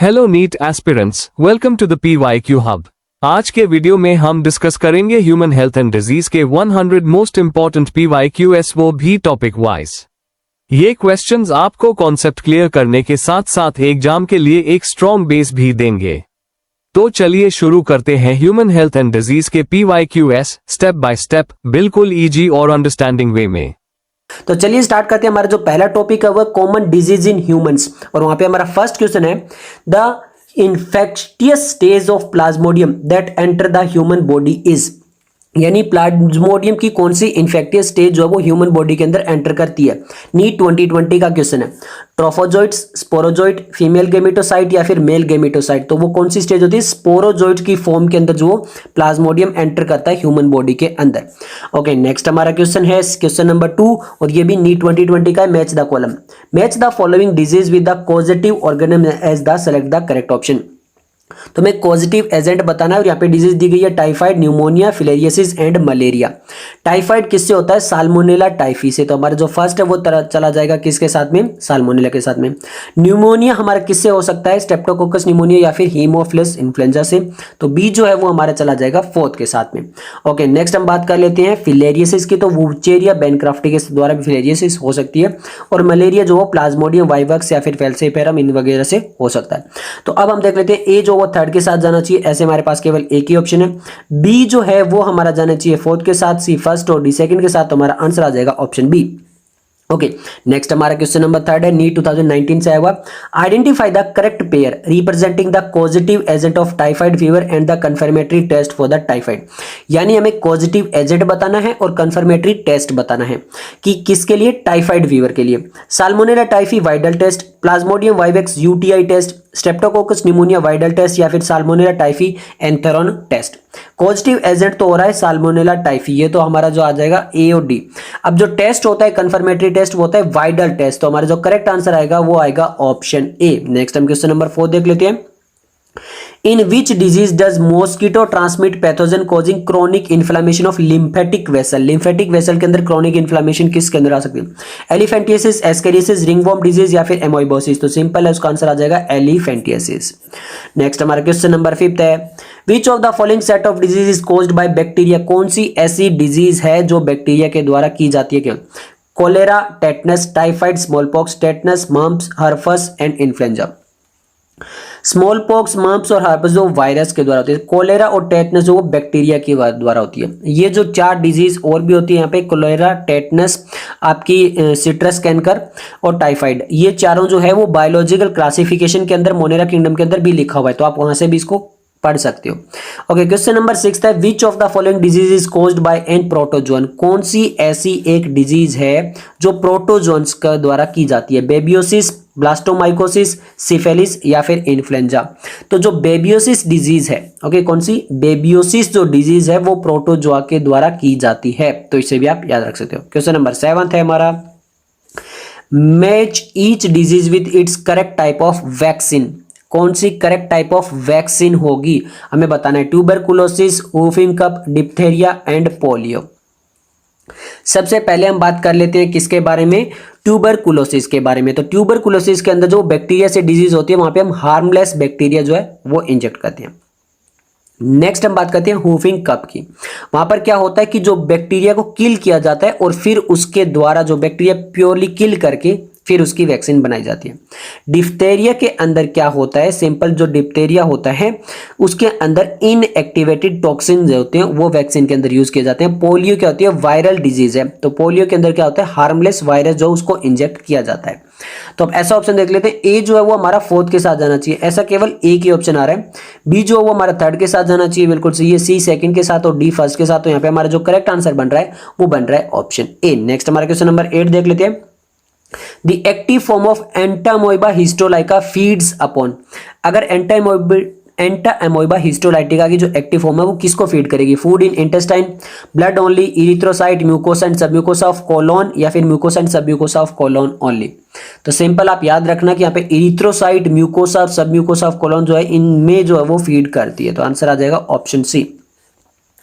Hello NEET aspirants, welcome to the PYQ hub. आज के video में हम डिस्कस करेंगे ह्यूमन हेल्थ एंड डिजीज के 100 मोस्ट इंपॉर्टेंट PYQs, वो भी टॉपिक वाइज। ये क्वेश्चंस आपको कॉन्सेप्ट क्लियर करने के साथ साथ एग्जाम के लिए एक स्ट्रॉन्ग बेस भी देंगे। तो चलिए शुरू करते हैं ह्यूमन हेल्थ एंड डिजीज के PYQs स्टेप बाय स्टेप, बिल्कुल इजी और अंडरस्टैंडिंग वे में। तो चलिए स्टार्ट करते हैं। हमारा जो पहला टॉपिक है वो कॉमन डिजीज इन ह्यूमंस, और वहां पे हमारा फर्स्ट क्वेश्चन है the infectious stage of Plasmodium that enter the human body is, यानी प्लाज्मोडियम की कौन सी इन्फेक्टियस स्टेज जो है वो ह्यूमन बॉडी के अंदर एंटर करती है। नीट 2020 का क्वेश्चन है। ट्रोफोजोइट्स, स्पोरोजोइट, फीमेल गेमेटोसाइट या फिर मेल गेमेटोसाइट, तो वो कौन सी स्टेज होती है? स्पोरोजोइट की फॉर्म के अंदर जो प्लाज्मोडियम एंटर करता है ह्यूमन बॉडी के अंदर। ओके, नेक्स्ट हमारा क्वेश्चन है क्वेश्चन नंबर 2, और ये भी नीट 2020 का है। Match the column, match the following disease with the causative organism as the select the correct option. तो मैं पॉजिटिव एजेंट बताना है, और यहाँ पे डिजीज दी गई है typhoid, pneumonia, filariasis and malaria. Typhoid किससे होता है? साल्मोनेला टाइफी से। तो हमारा जो फर्स्ट है वो चला जाएगा किसके साथ में? साल्मोनेला के साथ में। न्यूमोनिया हमारा किससे हो सकता है? स्ट्रेप्टोकोकस न्यूमोनिया या फिर हीमोफिलस इन्फ्लुएंजा से। तो बी जो है वो हमारा चला जाएगा फोर्थ के साथ में। ओके, नेक्स्ट हम बात कर लेते हैं फिलेरियोसिस की। तो वुचेरिया बेनक्राफ्टी के द्वारा भी फिलेरियोसिस हो सकती है, और मलेरिया जो प्लाज्मोडियम वाइवक्स या फिर फेल्सिफेरम इन वगैरह से हो सकता है। तो अब हम देख लेते हैं ए जो वो थर्ड के साथ जाना चाहिए, ऐसे हमारे पास केवल एक ही ऑप्शन है। बी जो है वो हमारा जाना चाहिए फोर्थ के साथ, सी फर्स्ट और डी सेकंड के साथ। तो हमारा आंसर आ जाएगा ऑप्शन बी। ओके, नेक्स्ट हमारा क्वेश्चन नंबर थर्ड है, नीट 2019 से आया हुआ। Identify the correct pair representing the positive agent of typhoid fever and the confirmatory test for the typhoid, यानी हमें पॉजिटिव एजेंट बताना है और कंफर्मेटरी टेस्ट बताना है कि किसके लिए? टाइफाइड फीवर के लिए। Salmonella typhi widal test, plasmodium vivax UTI test, streptococcus pneumonia widal test या फिर salmonella typhi anthrone test. Positive agent तो हो रहा है साल्मोनेला टाइफी, ये तो हमारा जो आ जाएगा ए और डी। अब जो टेस्ट होता है कंफर्मेटरी टेस्ट वो होता है वाइडल टेस्ट, तो हमारा जो करेक्ट आंसर आएगा वो आएगा ऑप्शन ए। नेक्स्ट हम क्वेश्चन नंबर 4 देख लेते हैं। In which disease does mosquito transmit pathogen causing chronic inflammation of lymphatic vessel? lymphatic vessel के अंदर chronic inflammation किसके अंदर आ सकती है? एलिफेंटियासिस, एस्केरियासिस, रिंगवॉर्म डिजीज या फिर एमोइबोसिस। तो सिंपल है, उसका आंसर आ जाएगा एलिफेंटियासिस। नेक्स्ट हमारा क्वेश्चन नंबर 5 है। Which of the following set of disease is caused by bacteria? कौन सी ऐसी डिजीज है जो बैक्टीरिया के द्वारा की जाती है? क्या? Cholera, tetanus, typhoid, smallpox, tetanus, mumps, herpes and influenza. Smallpox, mumps और हर्पस जो वायरस के द्वारा होती है, कोलेरा और टेटनस जो वो बैक्टीरिया के द्वारा होती है। ये जो 4 डिजीज और भी होती है यहाँ पे, कोलेरा, टेटनस, आपकी सिट्रस कैंकर और टाइफाइड, ये चारों जो है वो बायोलॉजिकल क्लासिफिकेशन के अंदर मोनेरा किंगडम के अंदर भी लिखा हुआ है, तो आप वहां से भी इसको पढ़ सकते हो। ओके, क्वेश्चन नंबर 6 है। Which of the following disease is caused by an protozoan? कौन सी ऐसी एक डिजीज है जो प्रोटोजोन्स के द्वारा की जाती है? बेबियोसिस, ब्लास्टोमाइकोसिस, सिफिलिस या फिर इन्फ्लुएंजा। तो जो बेबियोसिस डिजीज है, ओके, कौन सी? बेबियोसिस जो डिजीज है वो प्रोटोजोआ के द्वारा की जाती है, तो इसे भी आप याद रख सकते हो। क्वेश्चन नंबर 7 है हमारा। Match each disease with its correct type of vaccine. कौन सी करेक्ट टाइप ऑफ वैक्सीन होगी हमें बताना है। Tuberculosis, whooping cough, diphtheria and polio. सबसे पहले हम बात कर लेते हैं किसके बारे में? ट्यूबरकुलोसिस के बारे में। तो ट्यूबरकुलोसिस के अंदर जो बैक्टीरिया से डिजीज होती है वहां पे हम हार्मलेस बैक्टीरिया जो है वो इंजेक्ट करते हैं। नेक्स्ट हम बात करते हैं वुफिंग कप की। वहां पर क्या होता है कि जो बैक्टीरिया को किल किया जाता है और फिर उसके द्वारा जो बैक्टीरिया प्योरली किल करके फिर उसकी वैक्सीन बनाई जाती है। डिप्थेरिया के अंदर क्या होता है? सिंपल, जो डिप्थेरिया होता है उसके अंदर इनएक्टिवेटेड टॉक्सिन जो होते हैं वो वैक्सीन के अंदर यूज किए जाते हैं। पोलियो क्या होती है? वायरल डिजीज है, तो पोलियो के अंदर क्या होता है? हार्मलेस वायरस जो उसको इंजेक्ट किया जाता है। तो अब ऐसा ऑप्शन देख लेते हैं। ए जो है वो हमारा फोर्थ के साथ जाना चाहिए, ऐसा केवल एक ही ऑप्शन आ रहा है। बी जो है वो हमारा थर्ड के साथ जाना चाहिए, बिल्कुल सही है। सी सेकंड के साथ और डी फर्स्ट के साथ। तो यहाँ पे हमारा जो करेक्ट आंसर बन रहा है वो बन रहा है ऑप्शन ए। नेक्स्ट हमारा क्वेश्चन नंबर 8 देख लेते हैं। The active form of Entamoeba histolytica feeds upon। अगर एंटामोइबा हिस्टोलाइटिका की जो एक्टिव फॉर्म है वो किसको फीड करेगी? Food in intestine, blood only, erythrocyte, mucosa and submucosa of colon या फिर mucosa and submucosa of colon only. तो सिंपल आप याद रखना कि यहाँ पे इरिथ्रोसाइट, म्यूकोसा और सबम्यूकोसा ऑफ कोलोन जो है इनमें जो है वो फीड करती है, तो आंसर आ जाएगा ऑप्शन सी।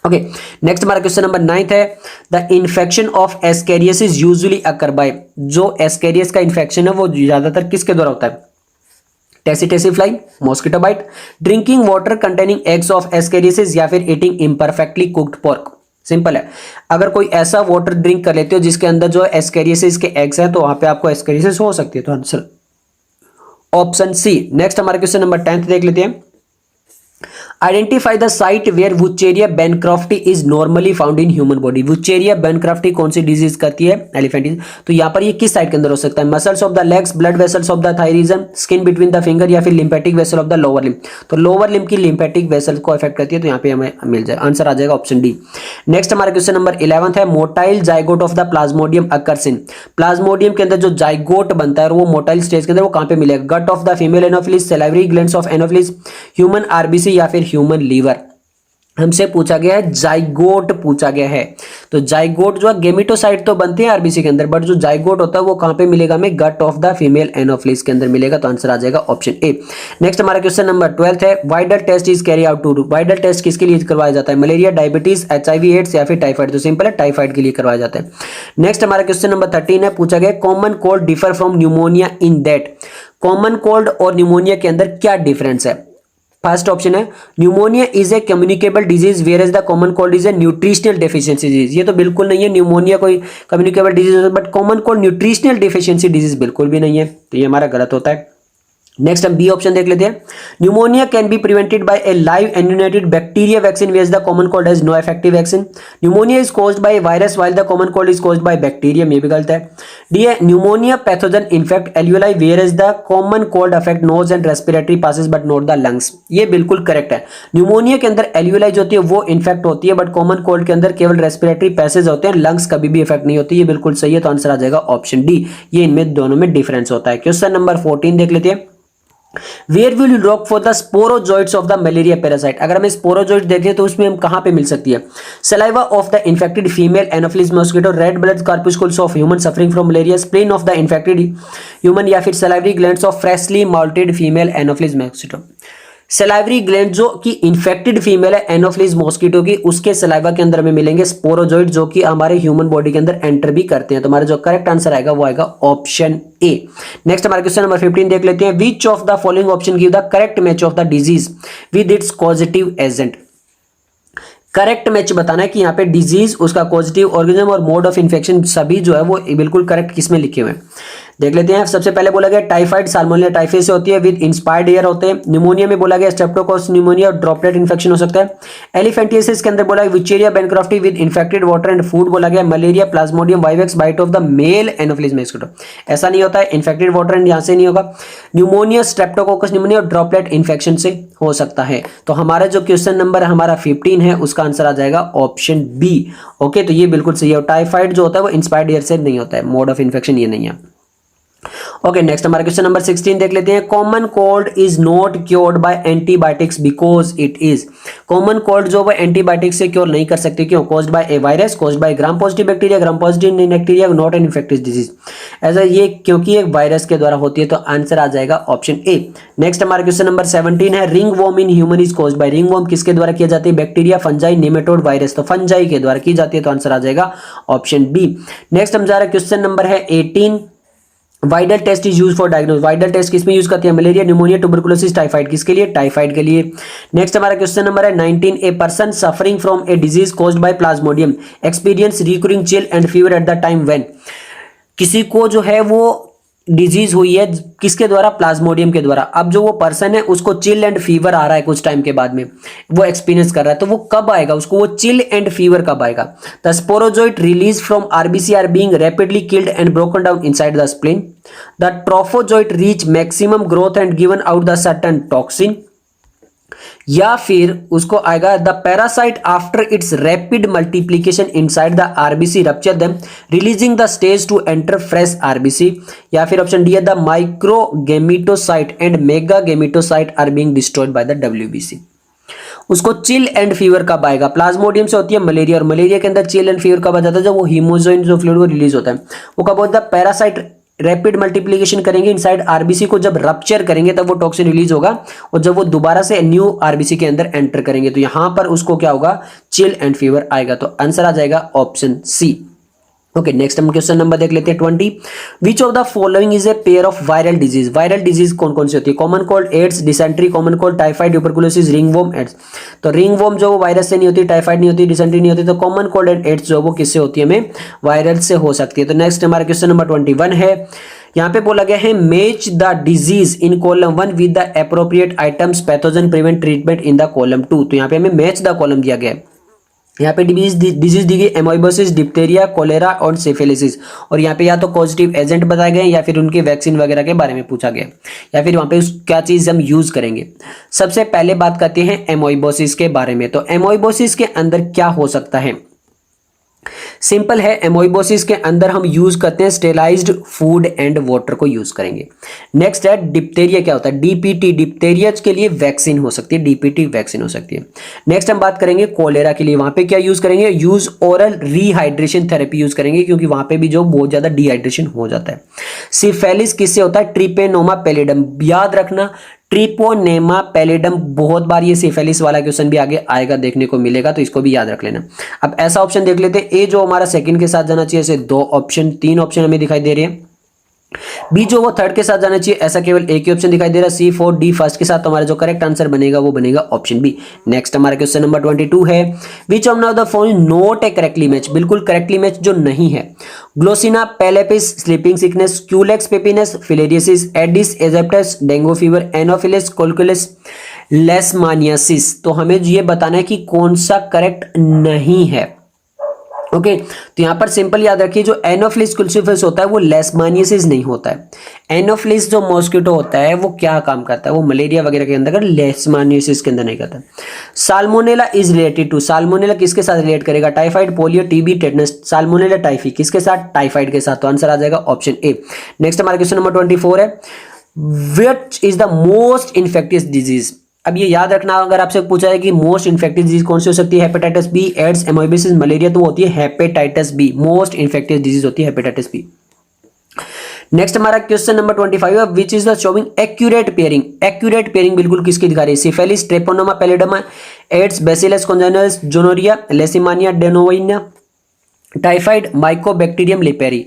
ओके, नेक्स्ट हमारा क्वेश्चन नंबर 9 है। The infection of ascariasis usually occur by. जो एस्केरियस का इन्फेक्शन है वो ज्यादातर किसके द्वारा होता है? Tsetse fly, mosquito bite, drinking water containing eggs of ascariasis या फिर eating imperfectly cooked pork. Simple है, अगर कोई ऐसा वाटर ड्रिंक कर लेते हो जिसके अंदर जो एस्केरियासिस के एग्स हैं तो वहां पे आपको एस्केरियासिस हो सकती है, तो आंसर ऑप्शन सी। नेक्स्ट हमारा क्वेश्चन नंबर 10 देख लेते हैं। Identify the site where wuchereria bancrofti is normally found in human body. Wuchereria bancrofti कौन सी डिजीज करती है? एलिफेंटिस। तो यहाँ पर ये किस साइड के अंदर हो सकता है? Muscles of the legs, blood vessels of the thigh region, skin between the finger या फिर lymphatic vessel of the lower limb. तो लोअर लिम्ब की लिम्फेटिक वेसल को अफेक्ट करती है, तो यहाँ पे हमें मिल जाएगा, आंसर आ जाएगा ऑप्शन डी। नेक्स्ट हमारा क्वेश्चन नंबर 11 है। Motile zygote of the Plasmodium occurs in. Plasmodium के अंदर जो जाइगोट बनता है वो मोटाइल स्टेज के अंदर वो कहाँ पे मिलेगा? Gut of the female anopheles, salivary glands of anopheles, human RBC या फिर ह्यूमन लीवर। हमसे पूछा गया है जाइगोट पूछा गया है, तो जाइगोट जो है गेमिटोसाइट तो बनते हैं आरबीसी के अंदर, बट जो जाइगोट होता है वो कहां पे मिलेगा? हमें gut of the female anopheles के अंदर मिलेगा, तो आंसर आ जाएगा ऑप्शन ए। नेक्स्ट हमारा क्वेश्चन नंबर 12 है। Widal test is carry out to do. Widal test किसके लिए करवाया जाता है? मलेरिया, डायबिटीज, HIV एड्स या फिर टाइफाइड। तो सिंपल है, टाइफाइड के लिए करवाया जाता है। नेक्स्ट हमारा क्वेश्चन नंबर 13 है। पूछा गया common cold differ from pneumonia in that. Common cold और न्यूमोनिया के अंदर क्या डिफरेंस है? फर्स्ट ऑप्शन है pneumonia is a communicable disease whereas the common cold is a nutritional deficiency disease. ये तो बिल्कुल नहीं है, न्यूमोनिया कोई कम्युनिकेबल डिजीज है, but common cold nutritional deficiency disease बिल्कुल भी नहीं है, तो ये हमारा गलत होता है। नेक्स्ट हम बी ऑप्शन देख लेते हैं। Pneumonia can be prevented by a live attenuated bacteria vaccine where the common cold has no effective vaccine. Pneumonia is caused by virus while the common cold is caused by bacterium, ये भी गलत है। D है pneumonia pathogen infect alveoli where is the common cold affect nose and respiratory passes but not the lungs. ये बिल्कुल correct है। Pneumonia के अंदर एल्यूलाई जो होती है वो इन्फेक्ट होती है, बट कॉमन कोल्ड के अंदर केवल रेस्पिरेटरी पैसेज होते हैं, लंग्स कभी भी इफेक्ट नहीं होती। ये बिल्कुल सही है, तो आंसर आ जाएगा ऑप्शन डी। ये इनमें दोनों में डिफरेंस होता है। क्वेश्चन नंबर 14 देख लेते हैं। Where will you look for the sporozoites of the malaria parasite? अगर हमें स्पोरोजोइट देखें तो उसमें हम कहां पे मिल सकती है? Saliva of the infected female Anopheles mosquito, red blood corpuscles of human suffering from malaria, spleen of the infected human या फिर salivary glands of freshly molted female Anopheles mosquito। Salivary gland जो कि इन्फेक्टेड फीमेल है Anopheles mosquito की, उसके saliva के अंदर हमें मिलेंगे स्पोरोजोइड जो कि हमारे ह्यूमन बॉडी के अंदर एंटर भी करते हैं, तो हमारा जो करेक्ट आंसर आएगा वो आएगा ऑप्शन ए। नेक्स्ट हमारा क्वेश्चन नंबर 15 देख लेते हैं। Which of the following option give the correct match of the disease with it's causative agent. Correct match बताना है कि यहाँ पे डिजीज, उसका पॉजिटिव ऑर्गेनिज्म और मोड ऑफ इन्फेक्शन सभी जो है वो बिल्कुल करेक्ट किसमें लिखे हुए हैं देख लेते हैं। सबसे पहले बोला गया टाइफाइड साल्मोनेला टाइफस से होती है, विद इंस्पायर्ड एयर होते हैं। न्यूमोनिया में बोला गया स्ट्रेप्टोकोकस न्यूमोनिया और ड्रॉपलेट इन्फेक्शन हो सकता है। एलिफेंटियासिस के अंदर बोला गया wuchereria bancrofti with infected water and food बोला गया। Malaria plasmodium vivax bite of the male anopheles mosquito, ऐसा नहीं होता है, इन्फेक्टेड वाटर एंड यहाँ से नहीं होगा। न्यूमोनिया स्ट्रेप्टोकोकस न्यूमोनिया और ड्रॉपलेट इन्फेक्शन से हो सकता है। तो हमारा जो क्वेश्चन नंबर हमारा 15 है उसका आंसर आ जाएगा ऑप्शन बी। ओके, तो ये बिल्कुल सही है। टाइफाइड जो होता है वो इंस्पायर्ड एयर से नहीं होता है, मोड ऑफ इन्फेक्शन ये नहीं है। ओके, नेक्स्ट हमारा क्वेश्चन नंबर 16 देख लेते हैं। Common cold is not cured by antibiotics because it is. Common cold जो वो एंटीबायोटिक्स से क्योर नहीं कर सकते, क्यों? Caused by A virus, caused by gram positive bacteria, gram positive bacteria, not an infectious disease. ऐसा ये क्योंकि एक वायरस के द्वारा होती है, तो आंसर आ जाएगा ऑप्शन ए। नेक्स्ट हमारा क्वेश्चन नंबर 17 है। Ringworm in human is caused by. Ringworm किसके द्वारा किया जाती है? Bacteria, fungi, nematode, virus. तो फंजाई के द्वारा की जाती है, तो आंसर आ जाएगा ऑप्शन बी। नेक्स्ट हमारा क्वेश्चन नंबर है 18। Widal test is use for diagnose. Widal test किसमें यूज करती है? Malaria, pneumonia, tuberculosis, typhoid. किसके लिए? टाइफाइड के लिए। नेक्स्ट हमारा क्वेश्चन नंबर है 19। A person suffering from a disease caused by Plasmodium experience recurring chill and fever at the time when. किसी को जो है वो डिजीज हुई है किसके द्वारा? प्लाज्मोडियम के द्वारा। अब जो वो पर्सन है उसको चिल एंड फीवर आ रहा है कुछ टाइम के बाद में, वो एक्सपीरियंस कर रहा है, तो वो कब आएगा उसको? वो चिल एंड फीवर कब आएगा? The sporozoite release from RBC are being rapidly killed and broken down inside the spleen. The trophozoite reach maximum growth and given out the certain toxin. या फिर उसको आएगा the parasite after its rapid multiplication inside the RBC rupture them releasing the stage to enter fresh RBC. या फिर option D है the microgametocyte and megagametocyte are being destroyed by the WBC. उसको chill and fever कब आएगा? Plasmodium से होती है malaria, और मलेरिया के अंदर चिल एंड फीवर कब आ जाता है? जब वो हीमोजोइन जो फ्लूइड वो रिलीज होता है, वो कब होता है? पैरासाइट रैपिड मल्टीप्लिकेशन करेंगे इनसाइड आरबीसी को, जब रप्चर करेंगे तब वो टॉक्सिन रिलीज होगा, और जब वो दोबारा से न्यू आरबीसी के अंदर एंटर करेंगे तो यहां पर उसको क्या होगा? चिल एंड फीवर आएगा। तो आंसर आ जाएगा ऑप्शन सी। ओके, नेक्स्ट हम क्वेश्चन नंबर देख लेते हैं 20। Which of the following is a pair of viral disease. Viral disease कौन कौन सी होती है? Common cold, AIDS, dysentery, common cold, typhoid, tuberculosis, ringworm, AIDS. तो रिंगवॉर्म जो वो वायरस से नहीं होती, टाइफाइड नहीं होती, डिसेंट्री नहीं होती, तो कॉमन कोल्ड एंड एड्स जो वो किससे होती है? हमें वायरल से हो सकती है। तो नेक्स्ट हमारा क्वेश्चन नंबर 21 है, यहाँ पे बोला गया है match the disease in column 1 with the appropriate items, pathogen, prevent, treatment in the column 2। तो यहाँ पे हमें मैच द कॉलम दिया गया है। यहाँ पे डिजीज दी गई एमोइबोसिस, डिप्थेरिया, कोलेरा और सिफिलिसिस, और यहाँ पे या तो पॉजिटिव एजेंट बताए गए या फिर उनके वैक्सीन वगैरह के बारे में पूछा गया या फिर वहाँ पे क्या चीज हम यूज करेंगे। सबसे पहले बात करते हैं एमोइबोसिस के बारे में। तो एमोइबोसिस के अंदर क्या हो सकता है? सिंपल है, एमोइबोसिस के अंदर हम यूज करते हैं स्टेलाइज्ड फूड एंड वाटर को यूज करेंगे। नेक्स्ट है डिप्थेरिया। क्या होता है? डीपीटी, डिप्थेरिया के लिए वैक्सीन हो सकती है, डीपीटी वैक्सीन हो सकती है। नेक्स्ट हम बात करेंगे कोलेरा के लिए, वहां पे क्या यूज करेंगे? Use oral rehydration therapy use करेंगे, क्योंकि वहां पे भी जो बहुत ज्यादा डिहाइड्रेशन हो जाता है। सिफेलिस किससे होता है? ट्रिपेनोमा पैलिडम। याद रखना, ट्रिपोनेमा पैलिडम, बहुत बार ये सिफिलिस वाला क्वेश्चन भी आगे आएगा, देखने को मिलेगा, तो इसको भी याद रख लेना। अब ऐसा ऑप्शन देख लेते हैं, ए जो हमारा सेकंड के साथ जाना चाहिए, ऐसे दो ऑप्शन, तीन ऑप्शन हमें दिखाई दे रहे हैं। बी जो वो थर्ड के साथ जाना चाहिए, ऐसा केवल एक ही ऑप्शन दिखाई दे रहा है। सी, फोर, डी फर्स्ट के साथ, तो हमारा जो करेक्ट आंसर बनेगा वो बनेगा ऑप्शन बी। नेक्स्ट हमारा क्वेश्चन नंबर 22 है, which of now the following not a correctly match. बिल्कुल करेक्टली मैच जो नहीं है। Glossina palpalis, sleeping sickness, culex pipiens, filariasis, aedes aegypti, dengue fever, anopheles, कोलकुलिस, लेशमानियासिस। तो हमें ये बताना है कि कौन सा करेक्ट नहीं है। ओके, तो यहां पर सिंपल याद रखिए, जो एनोफिलिस कुल्सिफरस होता है वो लेशमानियासिस नहीं होता है। एनोफिलिस जो मॉस्किटो होता है वो क्या काम करता है? वो मलेरिया वगैरह के अंदर, लेशमानियासिस के अंदर नहीं करता। Salmonella is related to, salmonella किसके साथ रिलेट करेगा? Typhoid, polio, TB, tetanus. Salmonella typhi किसके साथ? टाइफाइड के साथ। तो आंसर आ जाएगा ऑप्शन ए। नेक्स्ट हमारा क्वेश्चन नंबर 24 है, which is the most infectious disease. अब ये याद रखना, अगर आपसे पूछा है कि मोस्ट इन्फेक्टिव डिजीज कौन सी हो सकती है, hepatitis B, AIDS, amoebiasis, malaria, तो होती है hepatitis B. Most infective disease होती है हेपेटाइटिस बी। नेक्स्ट हमारा क्वेश्चन नंबर 25 है, which is the showing accurate pairing. Accurate pairing बिल्कुल किसकी दिखा रही है? Syphilis, treponema pallidum, AIDS, bacillus congenitals, gonorrhoea, leishmania, donovani, typhoid, mycobacterium leprae.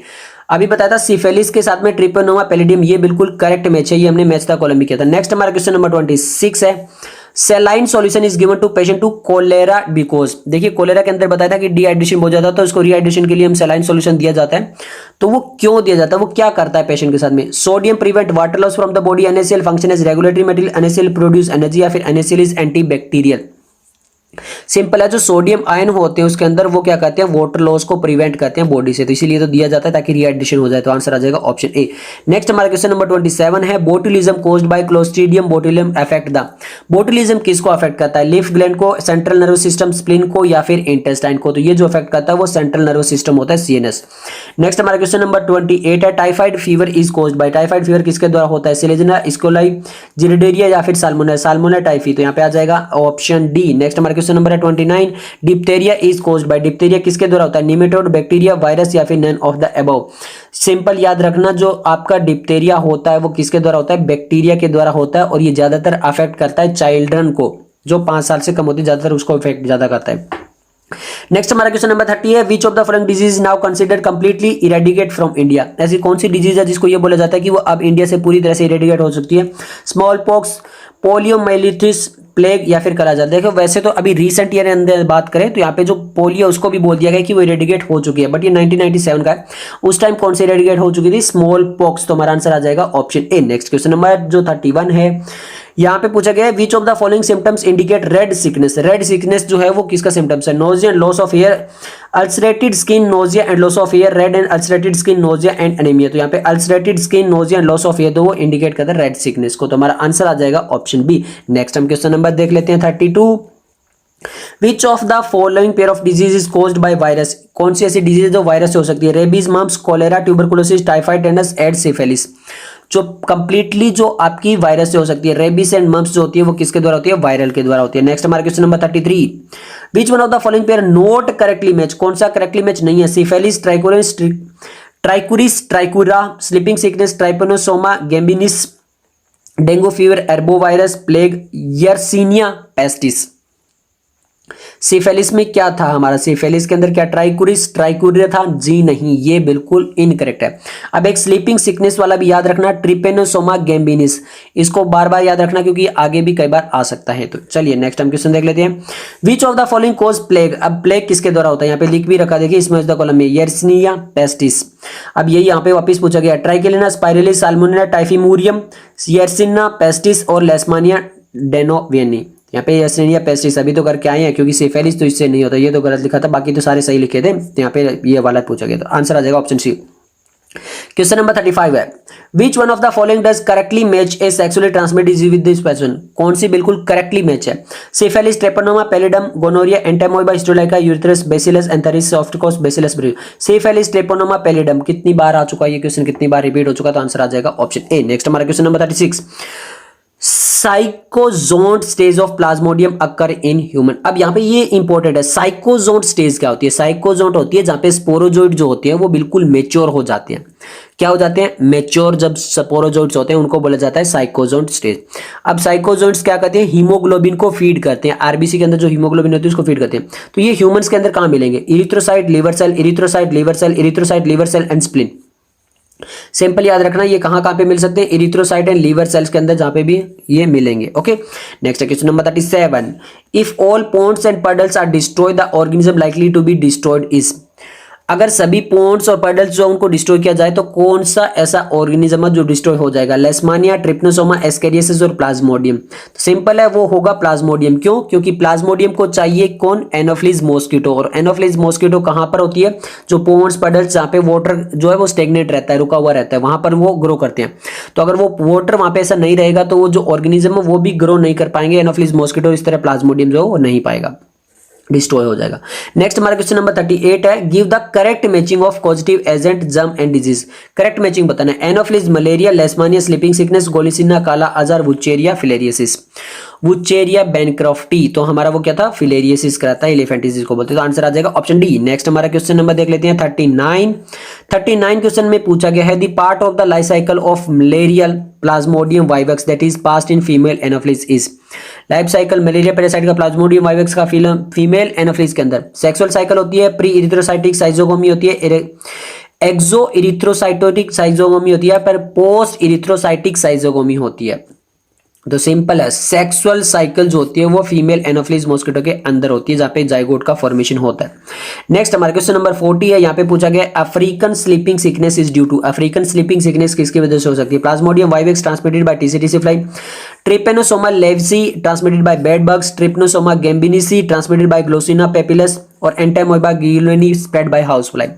अभी बताया था सिफिलिस के साथ में ट्रिपोनोमा पैलिडियम, ये बिल्कुल करेक्ट मैच है, ये हमने मैच द कॉलम भी किया था। नेक्स्ट हमारा क्वेश्चन नंबर 26 है, saline solution is given to patient to cholera because. देखिए कोलेरा के अंदर बताया था कि डिहाइड्रेशन बहुत ज्यादा, तो उसको रिहाइड्रेशन के लिए हम सेलाइन सॉल्यूशन दिया जाता है। तो वो क्यों दिया जाता है, वो क्या करता है पेशेंट के साथ में? Sodium prevent water loss from the body, NaCl function as regulatory material, NaCl produce energy, या फिर NaCl इज एंटीबैक्टीरियल। सिंपल है, जो सोडियम आयन होते हैं उसके अंदर वो क्या करते हैं? वाटर लॉस को प्रिवेंट करते हैं बॉडी से, तो इसीलिए तो दिया जाता है ताकि रिहाइड्रेशन हो जाए। तो आंसर आ जाएगा ऑप्शन ए। नेक्स्ट हमारा क्वेश्चन नंबर 27 है, botulism caused by clostridium botulism affect the. Botulism किसको अफेक्ट करता है? लिम्फ ग्लैंड को, सेंट्रल नर्वस सिस्टम, स्प्लीन को, या फिर इंटेस्टाइन को। तो ये जो अफेक्ट करता है वो सेंट्रल नर्वस सिस्टम होता है, CNS। नेक्स्ट हमारा क्वेश्चन नंबर 28 है, typhoid fever is caused bye. Typhoid fever किसके द्वारा होता है? सिलेजिना, स्कोलाई, जिरडेरिया, या फिर साल्मोनेला। साल्मोनेला टाइफी, तो यहाँ पे आ जाएगा ऑप्शन डी। नेक्स्ट हमारा question number 29, diphtheria is caused by. Diphtheria किसके द्वारा होता है? निमेटोड, बैक्टीरिया, वायरस, या फिर none of the above. Simple याद रखना, जो आपका डिप्थेरिया होता है वो किसके द्वारा होता है? बैक्टीरिया के द्वारा होता है, और ये ज्यादातर अफेक्ट करता है चाइल्ड्रन को, जो 5 साल से कम होती है, ज्यादातर उसको इफेक्ट ज्यादा करता है। नेक्स्ट हमारा क्वेश्चन नंबर 30 है, which of the following disease now considered completely eradicate from India. ऐसी कौन सी डिजीज है जिसको ये बोला जाता है कि वो अब इंडिया से पूरी तरह से इरेडिकेट हो सकती है? स्मॉल पॉक्स, पोलियोमाइलिटिस, प्लेग, या फिर कलाजार। देखो वैसे तो अभी रिसेंट ईयर अंदर बात करें तो यहाँ पे जो पोलियो उसको भी बोल दिया गया कि वो इरेडिकेट हो चुकी है, बट ये 1997 का है। उस टाइम कौन से इरेडिकेट हो चुकी थी? Smallpox. तो हमारा आंसर आ जाएगा option A. Next question number जो 31 है, यहाँ पे पूछा गया है, which of the following symptoms indicate red sickness. Red sickness जो है वो किसका सिम्टम्स है? Nausea and loss of hair, ulcerated skin, nausea and loss of hair, red and ulcerated skin, nausea and anaemia. तो यहाँ पे ulcerated skin, nausea and loss of hair, तो वो इंडिकेट करता है रेड सिकनेस को। तो हमारा आंसर आ जाएगा ऑप्शन बी। नेक्स्ट हम क्वेश्चन नंबर देख लेते हैं 32, विच of the following pair of disease is caused by virus. कौन सी ऐसी डिजीज जो वायरस से हो सकती है? Rabies, mumps, cholera, tuberculosis, typhoid, tetanus, AIDS, syphilis. जो कंप्लीटली जो आपकी वायरस से हो सकती है, रेबीज एंड मम्प्स जो होती है वो किसके द्वारा होती है? वायरल के द्वारा होती है। नेक्स्ट हमारा question number 33, which one of the following pair not correctly match. कौन सा करेक्टली मैच नहीं है? Syphilis, trichuris, trichiura, sleeping sickness, trypanosoma gambiense, dengue fever, arbovirus, plague, yersinia pestis. Syphilis में क्या था हमारा, सिफेलिस के अंदर क्या ट्राइकुरिया था, जी नहीं, ये बिल्कुल इनकरेक्ट है। अब एक स्लीपिंग सिकनेस वाला भी याद रखना, ट्रिपेनोसोमा गैम्बिनिस, इसको बार बार याद रखना क्योंकि आगे भी कई बार आ सकता है। तो चलिए नेक्स्ट हम क्वेश्चन देख लेते हैं। Which of the following cause plague, अब प्लेग किसके द्वारा होता है, यहाँ पे लिख भी रखा, देखिए इसमें कॉलम में यर्सनिया पेस्टिस। अब यही यहाँ पे वापस पूछा गया, ट्राइकेलिना स्पाइरलिस, साल्मोनेला टाइफीमूरियम, यर्सिना पेस्टिस और लेशमानिया डेनोवियनी। यहाँ पे यर्सिनिया पेस्टिस अभी तो करके आए हैं क्योंकि सिफेलिस तो इससे नहीं होता, ये तो गलत लिखा था, बाकी तो सारे सही लिखे थे, तो यहाँ पे ये वाला पूछा गया, तो आंसर आ जाएगा ऑप्शन सी। क्वेश्चन नंबर 35 है, which one of the following does correctly match a sexually transmitted disease with this person, कौन सी बिल्कुल करेक्टली मैच है, syphilis, treponema, pallidum, gonorrhoea, entamoeba, histolytica, urethritis, bacillus, anthracis, सॉफ्टिकोस, बेसिलस ब्रूरी। Syphilis, treponema, pallidum, कितनी बार आ चुका है ये क्वेश्चन, कितनी बार रिपीट हो चुका, तो आंसर आ जाएगा ऑप्शन ए। नेक्स्ट हमारा question number 36, schizont stage of plasmodium occur in human. अब यहाँ पे ये इंपॉर्टेंट है, साइकोजोन्ट स्टेज क्या होती है, साइकोजोन्ट होती है जहाँ पे स्पोरोजोइड जो होती है वो बिल्कुल मेच्योर हो जाते हैं। क्या हो जाते हैं, मेच्योर, जब स्पोरोजोइड्स होते हैं उनको बोला जाता है साइकोजोन्ट स्टेज। अब साइकोजोइड्स क्या करते हैं, हीमोग्लोबिन को फीड करते हैं, आरबीसी के अंदर जो हीमोग्लोबिन होती है उसको फीड करते हैं। तो ये ह्यूमंस के अंदर कहाँ मिलेंगे, erythrocyte, liver cell, erythrocyte, liver cell, erythrocyte, liver cell and spleen. Simple याद रखना, ये कहां पे मिल सकते हैं, इरिथ्रोसाइट एंड लीवर सेल्स के अंदर, जहां पे भी ये मिलेंगे। Okay, next question number 37, if all ponds and puddles are destroyed the organism likely to be destroyed is, अगर सभी पोन्स और पडल्स जो उनको डिस्ट्रॉय किया जाए तो कौन सा ऐसा ऑर्गेनिज्म जो डिस्ट्रॉय हो जाएगा, लेशमानिया, ट्रिप्नोसोमा, एस्केरियासिस और प्लाज्मोडियम। तो सिंपल है, वो होगा प्लाज्मोडियम। क्यों, क्योंकि प्लाज्मोडियम को चाहिए कौन, एनोफिलीज मॉस्किटो, और एनोफिलीज मॉस्किटो कहां पर होती है, जो पोन्स पडल्स जहां पे वाटर जो है वो स्टेगनेट रहता है, रुका हुआ रहता है, वहां पर वो ग्रो करते हैं। तो अगर वो वाटर वहां पे ऐसा नहीं रहेगा तो वो जो ऑर्गेनिज्म है वो भी ग्रो नहीं कर पाएंगे, एनोफिलीज मॉस्किटो, इस तरह प्लाज्मोडियम जो वो नहीं पाएगा, डिस्ट्रॉय हो जाएगा। नेक्स्ट हमारा क्वेश्चन नंबर 38 है, give the correct matching of positive agent, germ and disease. Correct matching बताना है, anopheles, malaria, leishmania, sleeping sickness, glossina, kala azar, Wuchereria, फिलेरियसिस। Wuchereria bancrofti, तो हमारा वो क्या था, फिलेरियसिस कराता है, एलिफेंटिसिस को बोलते हैं, तो आंसर आ जाएगा ऑप्शन डी। नेक्स्ट हमारा क्वेश्चन नंबर देख लेते हैं 39 क्वेश्चन में पूछा गया है, the part of the life cycle of malarial Plasmodium vivax that is passed in female anopheles is. Life cycle malaria parasite का प्लाज्मोडियम वाइवेक्स का फीमेल एनोफिलीज के अंदर सेक्सुअल साइकिल होती है, प्री इरिथ्रोसाइटिक साइजोगोमी होती है, एक्सो इरिथ्रोसाइटोटिक साइजोगोमी होती है, पर पोस्ट इरिथ्रोसाइटिक साइजोगोमी होती है। तो सिंपल है, सेक्सुअल साइकिल जो होती है वो फीमेल एनोफिलीज मॉस्किटो के अंदर होती है जहां पे जाइगोट का फॉर्मेशन होता है। नेक्स्ट हमारा क्वेश्चन नंबर 40 है, यहाँ पे पूछा गया African sleeping sickness is due to, African sleeping sickness किसकी वजह से हो सकती है, plasmodium vivax transmitted by tsetse fly, trypanosoma lewisi transmitted by bed bugs, trypanosoma gambiense transmitted by glossina palpalis, और एंटेमोइबा गिलोनी spread by house fly.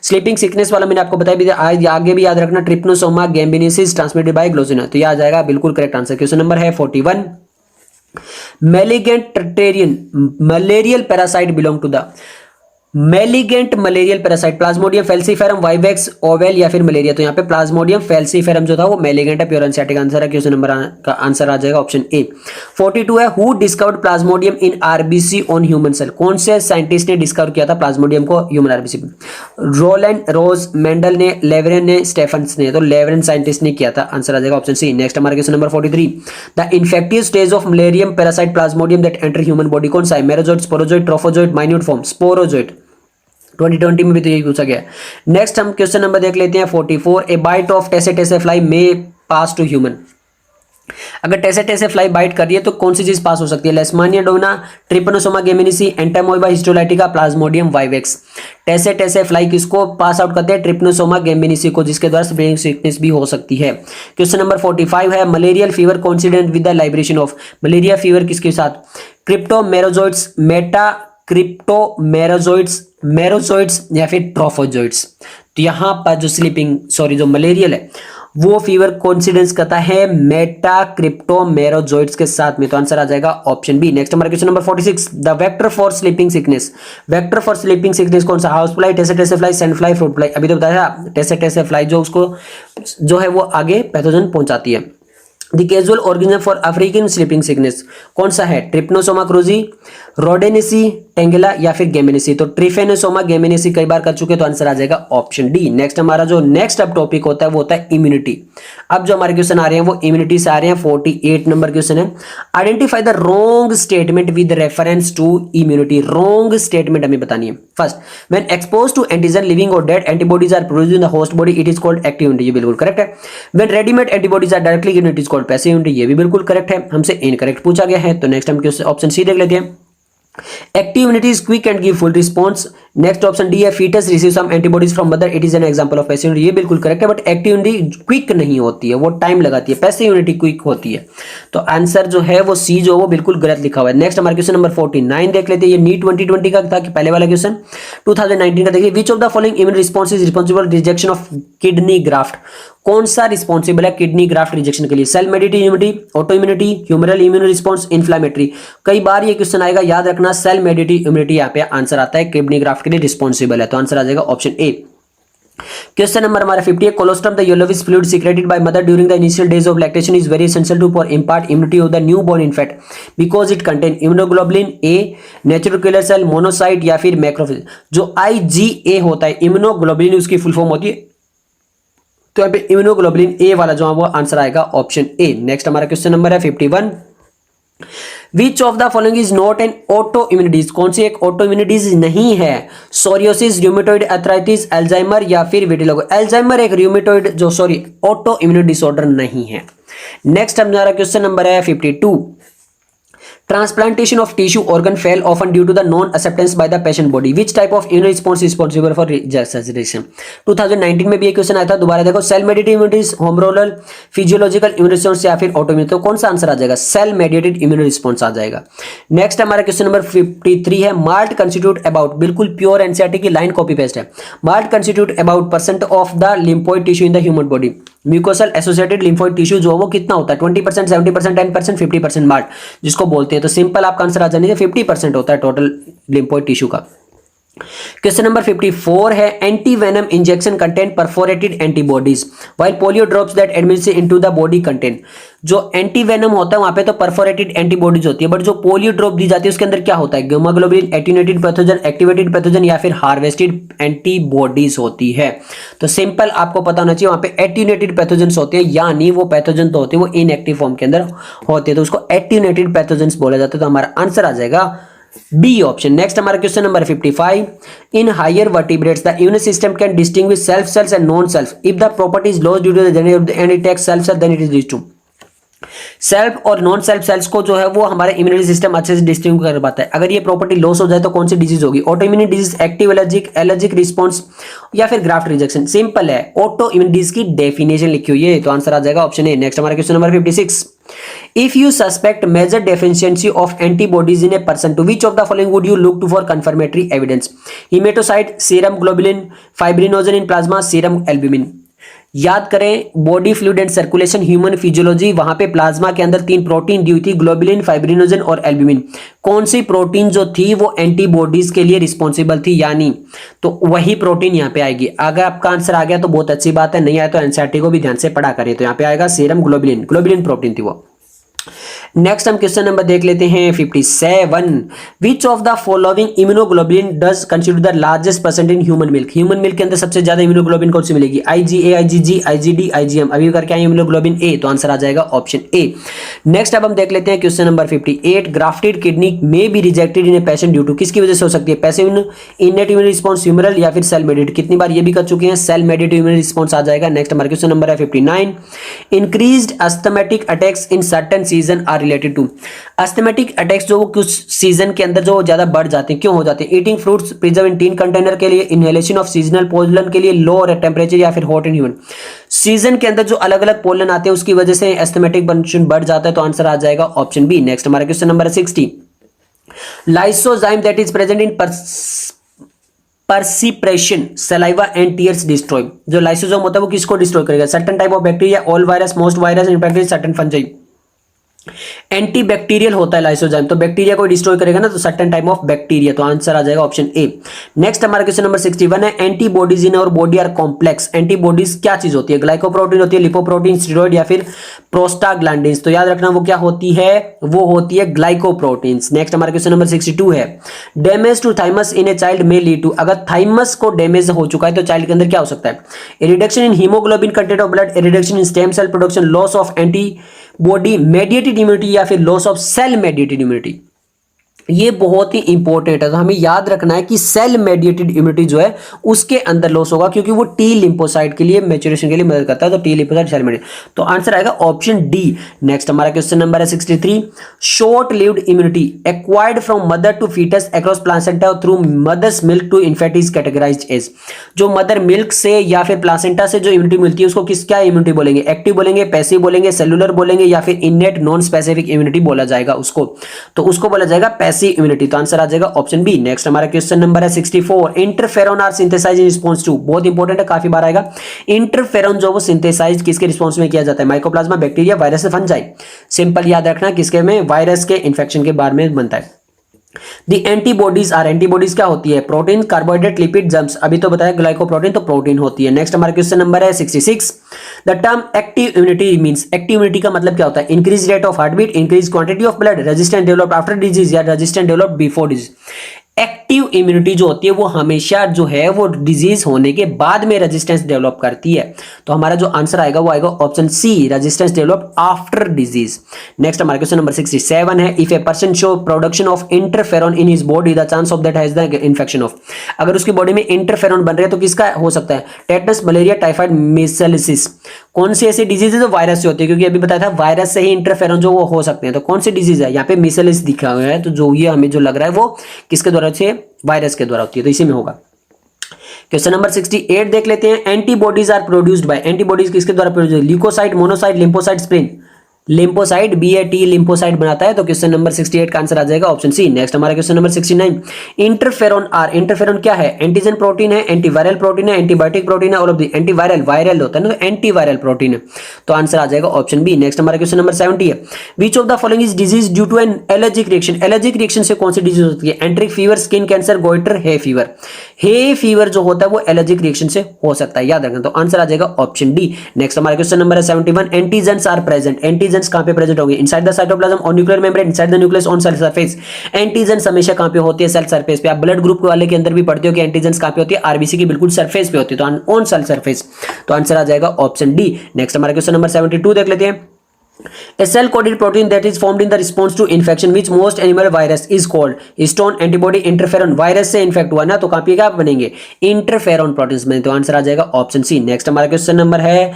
Sleeping sickness वाला मैंने आपको बताया भी, आगे भी याद रखना, trypanosoma gambiense transmitted by glossina, तो ये आ जाएगा बिल्कुल करेक्ट आंसर। क्वेश्चन नंबर है 41, malignant tertian malarial parasite belong to the, malignant malarial parasite plasmodium falciparum, vivax, ovale या फिर मलेरिया। तो यहाँ पे प्लाज्मोडियम फेल्सीफेरम जो था वो मेलिगेंट है, प्योर एनसीईआरटी का आंसर है, क्वेश्चन नंबर का आंसर आ जाएगा ऑप्शन ए। 42 है, who discovered plasmodium in RBC on human cell, कौन से साइंटिस्ट ने डिस्कवर किया था प्लाज्मोडियम को ह्यूमन आरबीसी में, रोलैंड रोज, मेंडल ने, लेवरेन ने, स्टेफन्स ने, तो लेवरेन साइंटिस्ट ने किया था, आंसर आ जाएगा ऑप्शन सी। नेक्स्ट हमारा question number 43, the infective stage of malarial parasite plasmodium that enter human body कौन सा है, merozoite, sporozoite, trophozoite, minute form, sporozoite. 2020 में भी तो यही पूछा गया। नेक्स्ट हम क्वेश्चन नंबर देख लेते हैं 44, a bite of tsetse fly may pass to human, अगर टेसे फ्लाई बाइट कर रही है तो कौन सी चीज पास हो सकती है, leishmania donovani, trypanosoma gambiense, entamoeba histolytica, plasmodium vivax. Tsetse fly किसको पास आउट करते हैं, ट्रिपनोसोमा गेमिनिसी को, जिसके द्वारा स्प्रेइंग सिकनेस भी हो सकती है। क्वेश्चन नंबर 45 है, malarial fever coincident with the liberation of, malaria fever किसके साथ, क्रिप्टोमेरोजोइड्स, मेटा क्रिप्टोमेरोजोइड्स, मेरोजोइड्स या फिर ट्रोफोजोइड्स। तो यहां पर जो मलेरियल है वो फीवर कोइंसिडेंस करता है मेटा क्रिप्टोमेरोजोइड्स के साथ में, तो आंसर आ जाएगा ऑप्शन बी। नेक्स्ट हमारा question number 46, the vector for sleeping sickness, vector for sleeping sickness कौन सा, house fly, tsetse fly, sand fly, fruit fly. अभी तो बताया टेसे फ्लाई जो उसको जो है वो आगे पैथोजन पहुंचाती है। The casual organism for African sleeping sickness कौन सा है? ट्रिप्नोसोमा क्रूजी, रोडेनेसी, टेंगेला या फिर गेमिनेसी। तो ट्रिफेनोसोमा गेमिनेसी कई बार कर चुके, तो आंसर आ जाएगा ऑप्शन डी। नेक्स्ट हमारा जो नेक्स्ट अब टॉपिक होता है वो होता है इम्यूनिटी। अब जो हमारे क्वेश्चन आ रहे हैं वो इम्यूनिटी से आ रहे हैं। 48 नंबर क्वेश्चन है, identify the wrong statement with reference to immunity. Wrong statement हमें बतानी है। First, when expose to antigen living और dead antibodies are produced in the host body it is called active immunity. ये बिल्कुल correct है। When readymade antibodies are directly given it is called passive immunity. ये भी बिल्कुल correct है, हमसे incorrect पूछा गया है। तो नेक्स्ट हम ऑप्शन सी देख लेते हैं। Active immunity is quick and give full response. Next option D है, fetus receive some antibodies from mother. It is an example of passive immunity. ये बिल्कुल करेक्ट है, बट एक्टिव इम्यूनिटी क्विक नहीं होती है, वो टाइम लगाती है। पैसिव इम्यूनिटी क्विक होती है। तो आंसर जो है वो सी जो वो बिल्कुल गलत लिखा हुआ है। नेक्स्ट हमारा क्वेश्चन नंबर 49 देख लेते हैं। ये नीट 2020 का था कि पहले वाला क्वेश्चन 2019 का देखिए। Which of the following immune response is responsible rejection of kidney graft. कौन सा रिस्पॉन्सिबल है किडनी ग्राफ्ट रिजेक्शन के लिए? Cell mediated immunity, autoimmunity, humoral immune response, inflammatory. कई बार ये क्वेश्चन आएगा, याद रखना सेल मेडिएटेड इम्यूनिटी यहाँ पे आंसर आता है, किडनी ग्राफ्ट के लिए रिस्पॉन्सिबल है। तो आंसर आ जाएगा ऑप्शन ए। क्वेश्चन नंबर हमारा 58, colostrum the yellowish fluid secreted by mother during the initial days of lactation is very essential to for impart immunity of the new born infant because it contain immunoglobulin A, natural killer cell, monocyte या फिर macrophage. जो IgA होता है immunoglobulin उसकी full form होती है, तो यहाँ पे इम्यूनोग्लोबुलिन ए वाला जो है वो आंसर आएगा ऑप्शन ए। नेक्स्ट हमारा क्वेश्चन नंबर है 51, विच of the following is not an auto immunities. कौन सी एक ऑटो इम्यूनिटीज नहीं है? सोरियोसिस, रूमेटॉइड अर्थराइटिस, अल्जाइमर या फिर विटिलिगो। अल्जाइमर एक रूमेटॉइड जो ऑटो इम्यून डिसऑर्डर नहीं है। नेक्स्ट हमारा क्वेश्चन नंबर है 52, transplantation of tissue organ fail often due to the non acceptance by the patient body. Which type of immune response is responsible for rejection? 2019 में भी एक question आया था, दोबारा देखो। Cell mediated immunities, humoral, physiological immune response या फिर auto immune. तो कौन सा आंसर आ जाएगा? सेल मेडिएटेड इम्यून रिस्पॉन्स आ जाएगा। नेक्स्ट हमारा क्वेश्चन नंबर 53 है, माल्ट कंस्टिट्यूट अबाउट, बिल्कुल प्योर एनसीईआरटी की लाइन कॉपी पेस्ट है। Malt constitute about % of the lymphoid tissue in the human body. Mucosal associated lymphoid tissue जो वो कितना होता है? 20%, 70%, 10%, 50% माल्ट जिसको बोलते हैं। तो सिंपल आपका आंसर आ जाने 50% होता है टोटल लिम्फोइड टिश्यू का। क्वेश्चन नंबर 54 है, anti venom injection contain perforated antibodies while polio drops that administer into the body contain. जो एंटी वेनम होता है वहां पे तो परफोरेटेड एंटीबॉडीज होती है, बट जो पोलियो ड्रॉप दी जाती है उसके अंदर क्या होता है? Gamma globulin, attenuated pathogen, activated pathogen या फिर हार्वेस्टेड एंटीबॉडीज होती है। तो सिंपल आपको पता होना चाहिए, वहां पे एटीन्यूएटेड पैथोजन होते हैं, यानी वो पैथोजन तो होते हैं वो इनएक्टिव फॉर्म के अंदर होते हैं, तो उसको एटीन्यूएटेड पैथोजन बोला जाता है। तो हमारा आंसर आ जाएगा बी ऑप्शन। नेक्स्ट हमारा question number 55, in higher vertebrates the immune system can distinguish self cells and non self if the property is lost due to the genetic and it takes self cell then it is reach to. Self और non self cells को जो है वो हमारे immunity system अच्छे से distinct कर पाता है। अगर ये प्रॉपर्टी लॉस हो जाए तो कौन सी डिजीज होगी? Auto immune disease, active allergic response या फिर ग्राफ्ट रिजेक्शन। सिंपल है, ऑटो इम्यून डिजीज की डेफिनेशन लिखी हुई है, तो आंसर आ जाएगा ऑप्शन ए। नेक्स्ट हमारा question number 56, if you suspect major deficiency of antibodies in a person to which of the following would you look to for confirmatory evidence? Hematocyte, serum globulin, fibrinogen in plasma, serum albumin। याद करें, body fluid and circulation, human physiology, वहां पे plasma के अंदर 3 protein दी हुई थी, globulin, fibrinogen और albumin. कौन सी प्रोटीन जो थी वो एंटीबॉडीज के लिए रिस्पॉन्सिबल थी, यानी तो वही प्रोटीन यहाँ पे आएगी। अगर आपका आंसर आ गया तो बहुत अच्छी बात है, नहीं आया तो एनसीईआरटी को भी ध्यान से पढ़ा करिए। तो यहाँ पे आएगा सीरम ग्लोबुलिन, ग्लोबुलिन प्रोटीन थी वो। नेक्स्ट हम क्वेश्चन नंबर देख लेते हैं 57, विच of the following immunoglobulin does constitute the largest percent in human milk. Human milk के अंदर सबसे ज्यादा इम्यूनोग्लोबुलिन कौन सी मिलेगी? IgA, IgG, IgD, IgM। अभी करके आए इम्यूनोग्लोबुलिन ए, तो आंसर आ जाएगा ऑप्शन ए। नेक्स्ट अब हम देख लेते हैं क्वेश्चन नंबर 58, ग्राफ्टेड किडनी में be rejected in a patient due to, किसकी वजह से हो सकती है? Passive innate immune response, humoral या फिर सेल मेडिएटेड। कितनी बार ये भी कर चुके हैं, सेल मेडिएटेड इम्यून रिस्पॉन्स आ जाएगा। नेक्स्ट हमारा क्वेश्चन नंबर है 59, increased asthmatic attacks in certain season are related to. Asthmatic attacks जो कुछ सीजन के अंदर जो ज्यादा बढ़ जाते हैं, क्यों हो जाते हैं? ईटिंग फ्रूट्स प्रिजर्व इन टीन कंटेनर के लिए, इनहेलेशन ऑफ सीजनल पोलन के लिए, लोअर टेम्परेचर या फिर हॉट इन ह्यूमन। सीजन के अंदर जो अलग अलग पोलन आते हैं उसकी वजह से एस्थमेटिक फंक्शन बढ़ जाता है, तो आंसर आ जाएगा ऑप्शन बी। नेक्स्ट हमारा question number 60, lysozyme that is present in perspiration saliva and tears destroy. जो लाइसोजाइम होता है वो किसको डिस्ट्रॉय करेगा? Certain type of bacteria, all virus, most virus, infected certain fungi. Antibacterial होता है लाइसोजाइम, तो बैक्टीरिया को डिस्ट्रॉय करेगा ना, तो सर्टेन टाइप ऑफ बैक्टीरिया, तो आंसर आ जाएगा ऑप्शन ए। नेक्स्ट हमारा क्वेश्चन नंबर 61 है, एंटीबॉडीज इन और बॉडी आर कॉम्प्लेक्स। एंटीबॉडीज क्या चीज होती है? ग्लाइकोप्रोटीन होती है, लिपोप्रोटीन, स्टेरॉइड या फिर प्रोस्टाग्लैंडिन्स। तो याद रखना वो क्या होती है, वो होती है ग्लाइकोप्रोटीन्स। नेक्स्ट हमारा क्वेश्चन नंबर 62 है, damage to thymus in a child में लीड टू। अगर थाइमस को डैमेज हो चुका है तो चाइल्ड के अंदर क्या हो सकता है? Reduction in haemoglobin content of blood, reduction in stem cell production, loss of antibody mediated immunity या फिर loss of cell mediated immunity. ये बहुत ही इंपॉर्टेंट है, तो हमें याद रखना है कि सेल मेडिएटेड इम्यूनिटी जो है उसके अंदर लॉस होगा, क्योंकि वो टी लिम्फोसाइट के लिए मैच्योरेशन के लिए मदद करता है। तो टी लिम्फोसाइट सेल मेडिएटेड, तो आंसर आएगा ऑप्शन डी। नेक्स्ट हमारा क्वेश्चन नंबर है 63, short lived immunity acquired from mother to foetus across placenta through mother's milk to infant is categorised as. जो मदर मिल्क से या फिर प्लासेंटा से जो इम्यूनिटी मिलती है उसको क्या इम्यूनिटी बोलेंगे? एक्टिव बोलेंगे, पैसिव बोलेंगे, सेलुलर बोलेंगे या फिर इनेट नॉन स्पेसिफिक इम्यूनिटी बोला जाएगा उसको, तो उसको बोला जाएगा पैसिव इम्यूनिटी। तो आंसर आ जाएगा ऑप्शन बी। नेक्स्ट हमारा क्वेश्चन नंबर है 64, interferon are synthesised in response to. बहुत इंपॉर्टेंट है, काफी बार आएगा। इंटरफेरोन जो वो सिंथेसाइज किसके रिस्पांस में किया जाता है? Mycoplasma, bacteria, virus, fungi. Simple याद रखना किसके में? वायरस के इन्फेक्शन के बारे में बनता है। दी एंटीबॉडीज आर, एंटीबॉडीज क्या होती है? Protein, carbohydrate, lipid, germs. अभी तो बताया ग्लाइकोप्रोटीन, तो प्रोटीन होती है। नेक्स्ट हमारा क्वेश्चन नंबर है 66, the term active immunity means. Active immunity का मतलब क्या होता है? Increase rate of heartbeat, increase quantity of blood, resistant developed after disease या resistant developed before disease. Active immunity जो होती है वो हमेशा जो है वो डिजीज होने के बाद में रेजिस्टेंस डेवलप करती है, तो हमारा जो आंसर आएगा वो आएगा option C, resistance develop after disease. Next हमारा क्वेश्चन नंबर 67 है, if a person show production of interferon in his body the chance of that has the infection of. अगर उसकी बॉडी में इंटरफेरॉन बन रहे हैं तो किसका हो सकता है? Tetanus, malaria, typhoid, measles. कौन सी ऐसी डिजीज है जो वायरस से होती है? क्योंकि अभी बताया था वायरस से ही इंटरफेरॉन जो वो हो सकते हैं, तो कौन सी डिजीज है? यहाँ पे मीजल्स दिखा हुआ है, तो जो ये हमें जो लग रहा है वो किसके द्वारा से? वायरस के द्वारा होती है, तो इसी में होगा। क्वेश्चन नंबर 68 देख लेते हैं, antibodies are produced by. Antibodies किसके द्वारा produce? Leucocyte, monocyte, lymphocyte, spleen. Lymphocyte, BAT lymphocyte बनाता है, तो क्वेश्चन नंबर 68 का आंसर आ जाएगा ऑप्शन सी। नेक्स्ट हमारा question number 69, interferon are. Interferon क्या है? एंटीजन प्रोटीन है, एंटीवायरल प्रोटीन है, एंटीबायोटिक प्रोटीन है, और ऑफ द एंटीवायरल, वायरल होता है ना, तो एंटीवायरल प्रोटीन है, तो आंसर आ जाएगा ऑप्शन बी। नेक्स्ट हमारा क्वेश्चन नंबर 70 है, which of the following is disease due to an allergic reaction. Allergic reaction से कौन सी डिजीज होती है? Enteric fever, skin cancer, goitre, hay fever. Hay fever जो होता है वो एलर्जिक रिएक्शन से हो सकता है, याद रखना, तो आंसर आ जाएगा ऑप्शन डी। नेक्स्ट हमारा क्वेश्चन नंबर है 71, एंटीजेंस आर प्रेजेंट। एंटीजेंस कहां पे प्रेजेंट होंगे? Inside the cytoplasm, on nuclear membrane, inside the nucleus, on sale surface. Antigens हमेशा कहां पे होती है? सेल सरफेस पे। आप ब्लड ग्रुप वाले के अंदर भी पढ़ते हो कि एंटीजेंस कहां पे होती है? आरबीसी की बिल्कुल सरफेस पे होती है, तो ऑन सेल सरफेस, तो आंसर आ जाएगा ऑप्शन डी। नेक्स्ट हमारा क्वेश्चन नंबर 72 देख लेते हैं, a cell coated protein that is formed in the response to infection which most animal virus is called histone, antibody, interferon। Virus से infect हुआ ना, तो कहां पे क्या बनेंगे? इंटरफेरॉन प्रोटीन्स बने, तो आंसर आ जाएगा ऑप्शन सी। नेक्स्ट हमारा क्वेश्चन नंबर है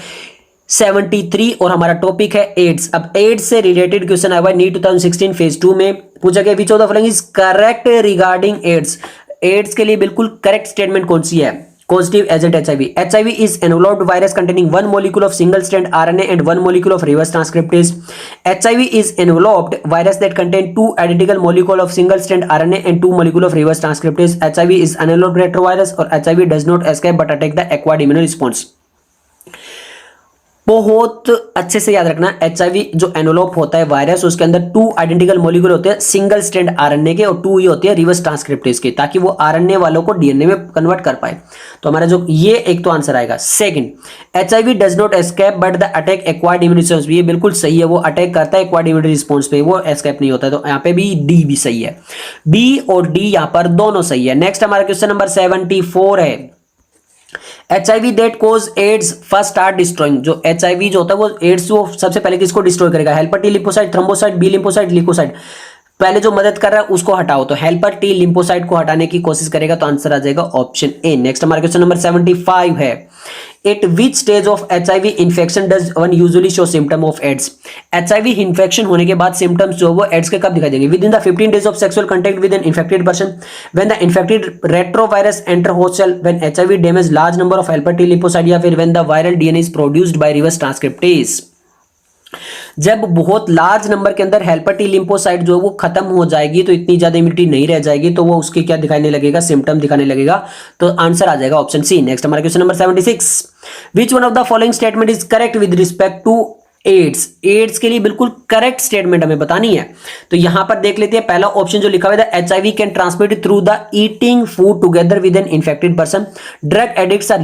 73 और हमारा टॉपिक है एड्स। अब एड्स से रिलेटेड क्वेश्चन आया हुआ है नीट 2016 फेज 2 में, पूछा गया which of the following is correct regarding AIDS. AIDS के लिए बिल्कुल करेक्ट स्टेटमेंट कौन सी है? Causative agent HIV. HIV is enveloped virus containing one molecule of single strand RNA and one molecule of reverse transcriptase. HIV is enveloped virus that contain two identical molecule of single strand RNA and two molecule of reverse transcriptase. HIV is unenveloped retrovirus और HIV does not escape but attack the acquired immune response. बहुत अच्छे से याद रखना, HIV जो envelope होता है virus, उसके अंदर टू आइडेंटिकल मॉलिक्यूल होते हैं सिंगल स्ट्रैंड आरएनए के, और टू ही होते हैं रिवर्स ट्रांसक्रिप्टेज के, ताकि वो आरएनए वालों को डीएनए में कन्वर्ट कर पाए। तो हमारा जो ये एक तो आंसर आएगा। Second, HIV does not escape but the attack acquired immunity response. ये बिल्कुल सही है, वो अटैक करता है एक्वायर्ड इम्यूनिटी रिस्पांस पे, वो एस्केप नहीं होता है। तो यहाँ पे भी डी भी सही है, बी और डी यहाँ पर दोनों सही है। नेक्स्ट हमारा क्वेश्चन नंबर 74 है, HIV that cause AIDS first start destroying। जो HIV जो होता है वो एड्स वो सबसे पहले किसको डिस्ट्रॉय करेगा? Helper T lymphocyte, thrombocyte, B lymphocyte, leucocyte. पहले जो मदद कर रहा है उसको हटाओ, तो हेल्पर टी लिम्फोसाइट को हटाने की कोशिश करेगा, तो आंसर आ जाएगा ऑप्शन ए। नेक्स्ट हमारा क्वेश्चन नंबर 75 है, at which stage of HIV infection does one usually show symptom of AIDS. HIV infection होने के बाद सिम्टम्स जो वो एड्स के कब दिखाई देंगे? Within the 15 days of sexual contact with an infected person, when the infected retrovirus enter host cell, when HIV damage large number of helper T lymphocyte, या फिर when the viral DNA is produced by reverse transcriptase. जब बहुत large number के अंदर helper T lymphocyte जो वो खत्म हो जाएगी, तो इतनी ज्यादा इम्यूनिटी नहीं रह जाएगी, तो वो उसके क्या दिखाने लगेगा? सिम्टम दिखाने लगेगा, तो आंसर आ जाएगा ऑप्शन सी। नेक्स्ट हमारा question number 76, which one of the following statement is correct with respect to AIDS, AIDS के लिए बिल्कुल करेक्ट स्टेटमेंट हमें बतानी है। तो यहां पर देख लेते हैं पहला ऑप्शन जो लिखा हुआ है, HIV can transmit through the eating food together with an infected person. Drug addicts are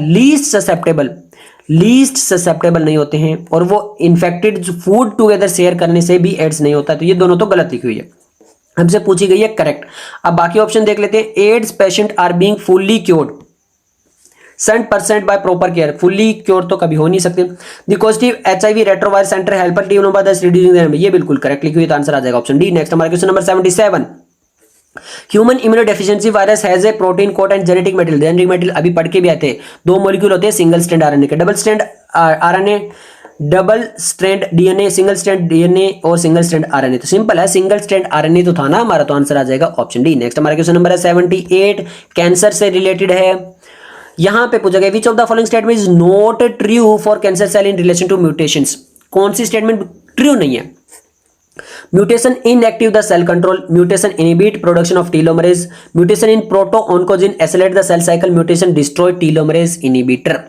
least susceptible नहीं होते हैं, और वो इन्फेक्टेड फूड टुगेदर शेयर करने से भी एड्स नहीं होता। तो ये दोनों तो गलत लिखी हुई है, हमसे पूछी गई है करेक्ट। अब बाकी ऑप्शन देख लेते हैं। AIDS patient are being fully cured 100% by proper care, fully cure तो कभी हो नहीं सकते। The positive HIV retrovirus centre helper team number 10 reducing, ये बिल्कुल करेक्ट लिखी हुई, तो आंसर आ जाएगा ऑप्शन डी। नेक्स्ट हमारा question number 77, human immunodeficiency virus has a protein code and genetic material. Genetic material अभी पढ़ के भी आए थे, दो मॉलिक्यूल होते हैं सिंगल स्ट्रैंड RNA के, double strand RNA, double strand DNA, single strand DNA और सिंगल स्ट्रैंड RNA। तो सिंपल है, सिंगल स्ट्रैंड RNA तो था ना हमारा, तो आंसर आ जाएगा ऑप्शन डी। नेक्स्ट हमारा क्वेश्चन नंबर है 78, कैंसर से रिलेटेड है। यहां पे पूछा गया, which of the following statement is not true for cancer cell in relation to mutations. कौन सी स्टेटमेंट ट्रू नहीं है? Mutation inactive the cell control, mutation inhibit production of telomerase, mutation in proto oncogene accelerate the cell cycle, mutation destroy telomerase inhibitor.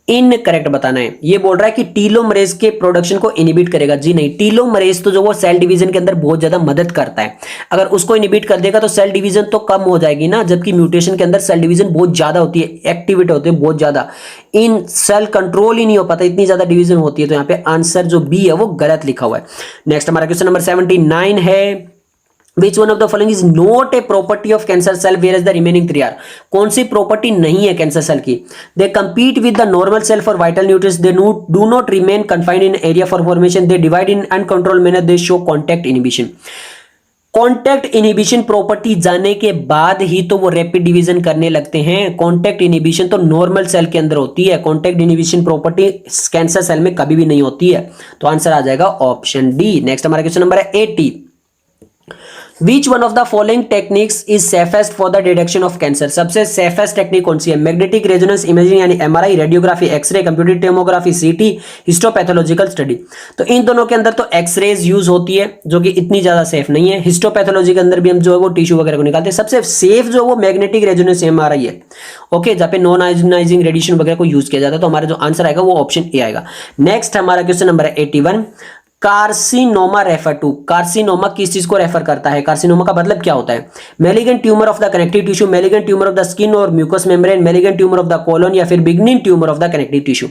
Incorrect बताना है। ये बोल रहा है कि टीलोमरेज के प्रोडक्शन को इनहिबिट करेगा, जी नहीं। टीलोमरेज तो जो वो सेल डिवीजन के अंदर बहुत ज्यादा मदद करता है, अगर उसको इनहिबिट कर देगा तो सेल डिवीजन तो कम हो जाएगी ना, जबकि म्यूटेशन के अंदर सेल डिवीजन बहुत ज्यादा होती है, एक्टिविटी होती है बहुत ज्यादा, इन सेल कंट्रोल ही नहीं हो पाता, इतनी ज्यादा डिवीजन होती है। तो यहाँ पे आंसर जो बी है वो गलत लिखा हुआ है। नेक्स्ट हमारा क्वेश्चन नंबर 79 है, Which one of the following is not a property of cancer cell whereas the remaining three are? कौन सी प्रॉपर्टी नहीं है कैंसर सेल की? They compete with the normal cell for vital nutrients. They do not remain confined in area for formation. They divide in uncontrolled manner. They show contact inhibition. Contact inhibition property जाने के बाद ही तो वो rapid division करने लगते हैं। Contact inhibition तो normal cell के अंदर होती है, contact inhibition property cancer cell में कभी भी नहीं होती है। तो आंसर आ जाएगा ऑप्शन डी। नेक्स्ट हमारा क्वेश्चन नंबर है 80, Which one of the following techniques is safest for the detection of cancer? सबसे सेफेस्ट टेक्निक कौन सी है? मैग्नेटिक रेजोनेंस इमेजिंग यानी MRI, radiography, x ray, computer tomography, CT, histopathological study. तो इन दोनों के अंदर तो एक्सरेज यूज होती है जो कि इतनी ज्यादा सेफ नहीं है। हिस्टोपैथोलॉजी के अंदर भी हम जो है वो टिश्यू वगैरह को निकालते हैं। सबसे सेफ जो वो मैग्नेटिक रेजोनेंस MRI है, ओके, जहाँ पे नॉन आयोनाइजिंग रेडिएशन वगैरह को यूज किया जाता है। तो हमारा जो आंसर आएगा वो ऑप्शन ए आएगा। नेक्स्ट हमारा क्वेश्चन नंबर है 81, कार्सिनोमा रेफर टू। कार्सिनोमा किस चीज को रेफर करता है? कार्सिनोमा का मतलब क्या होता है? Malignant tumour of the connective tissue, malignant tumour of the skin और mucous membrane, malignant tumour of the colon या फिर benign tumour of the connective tissue.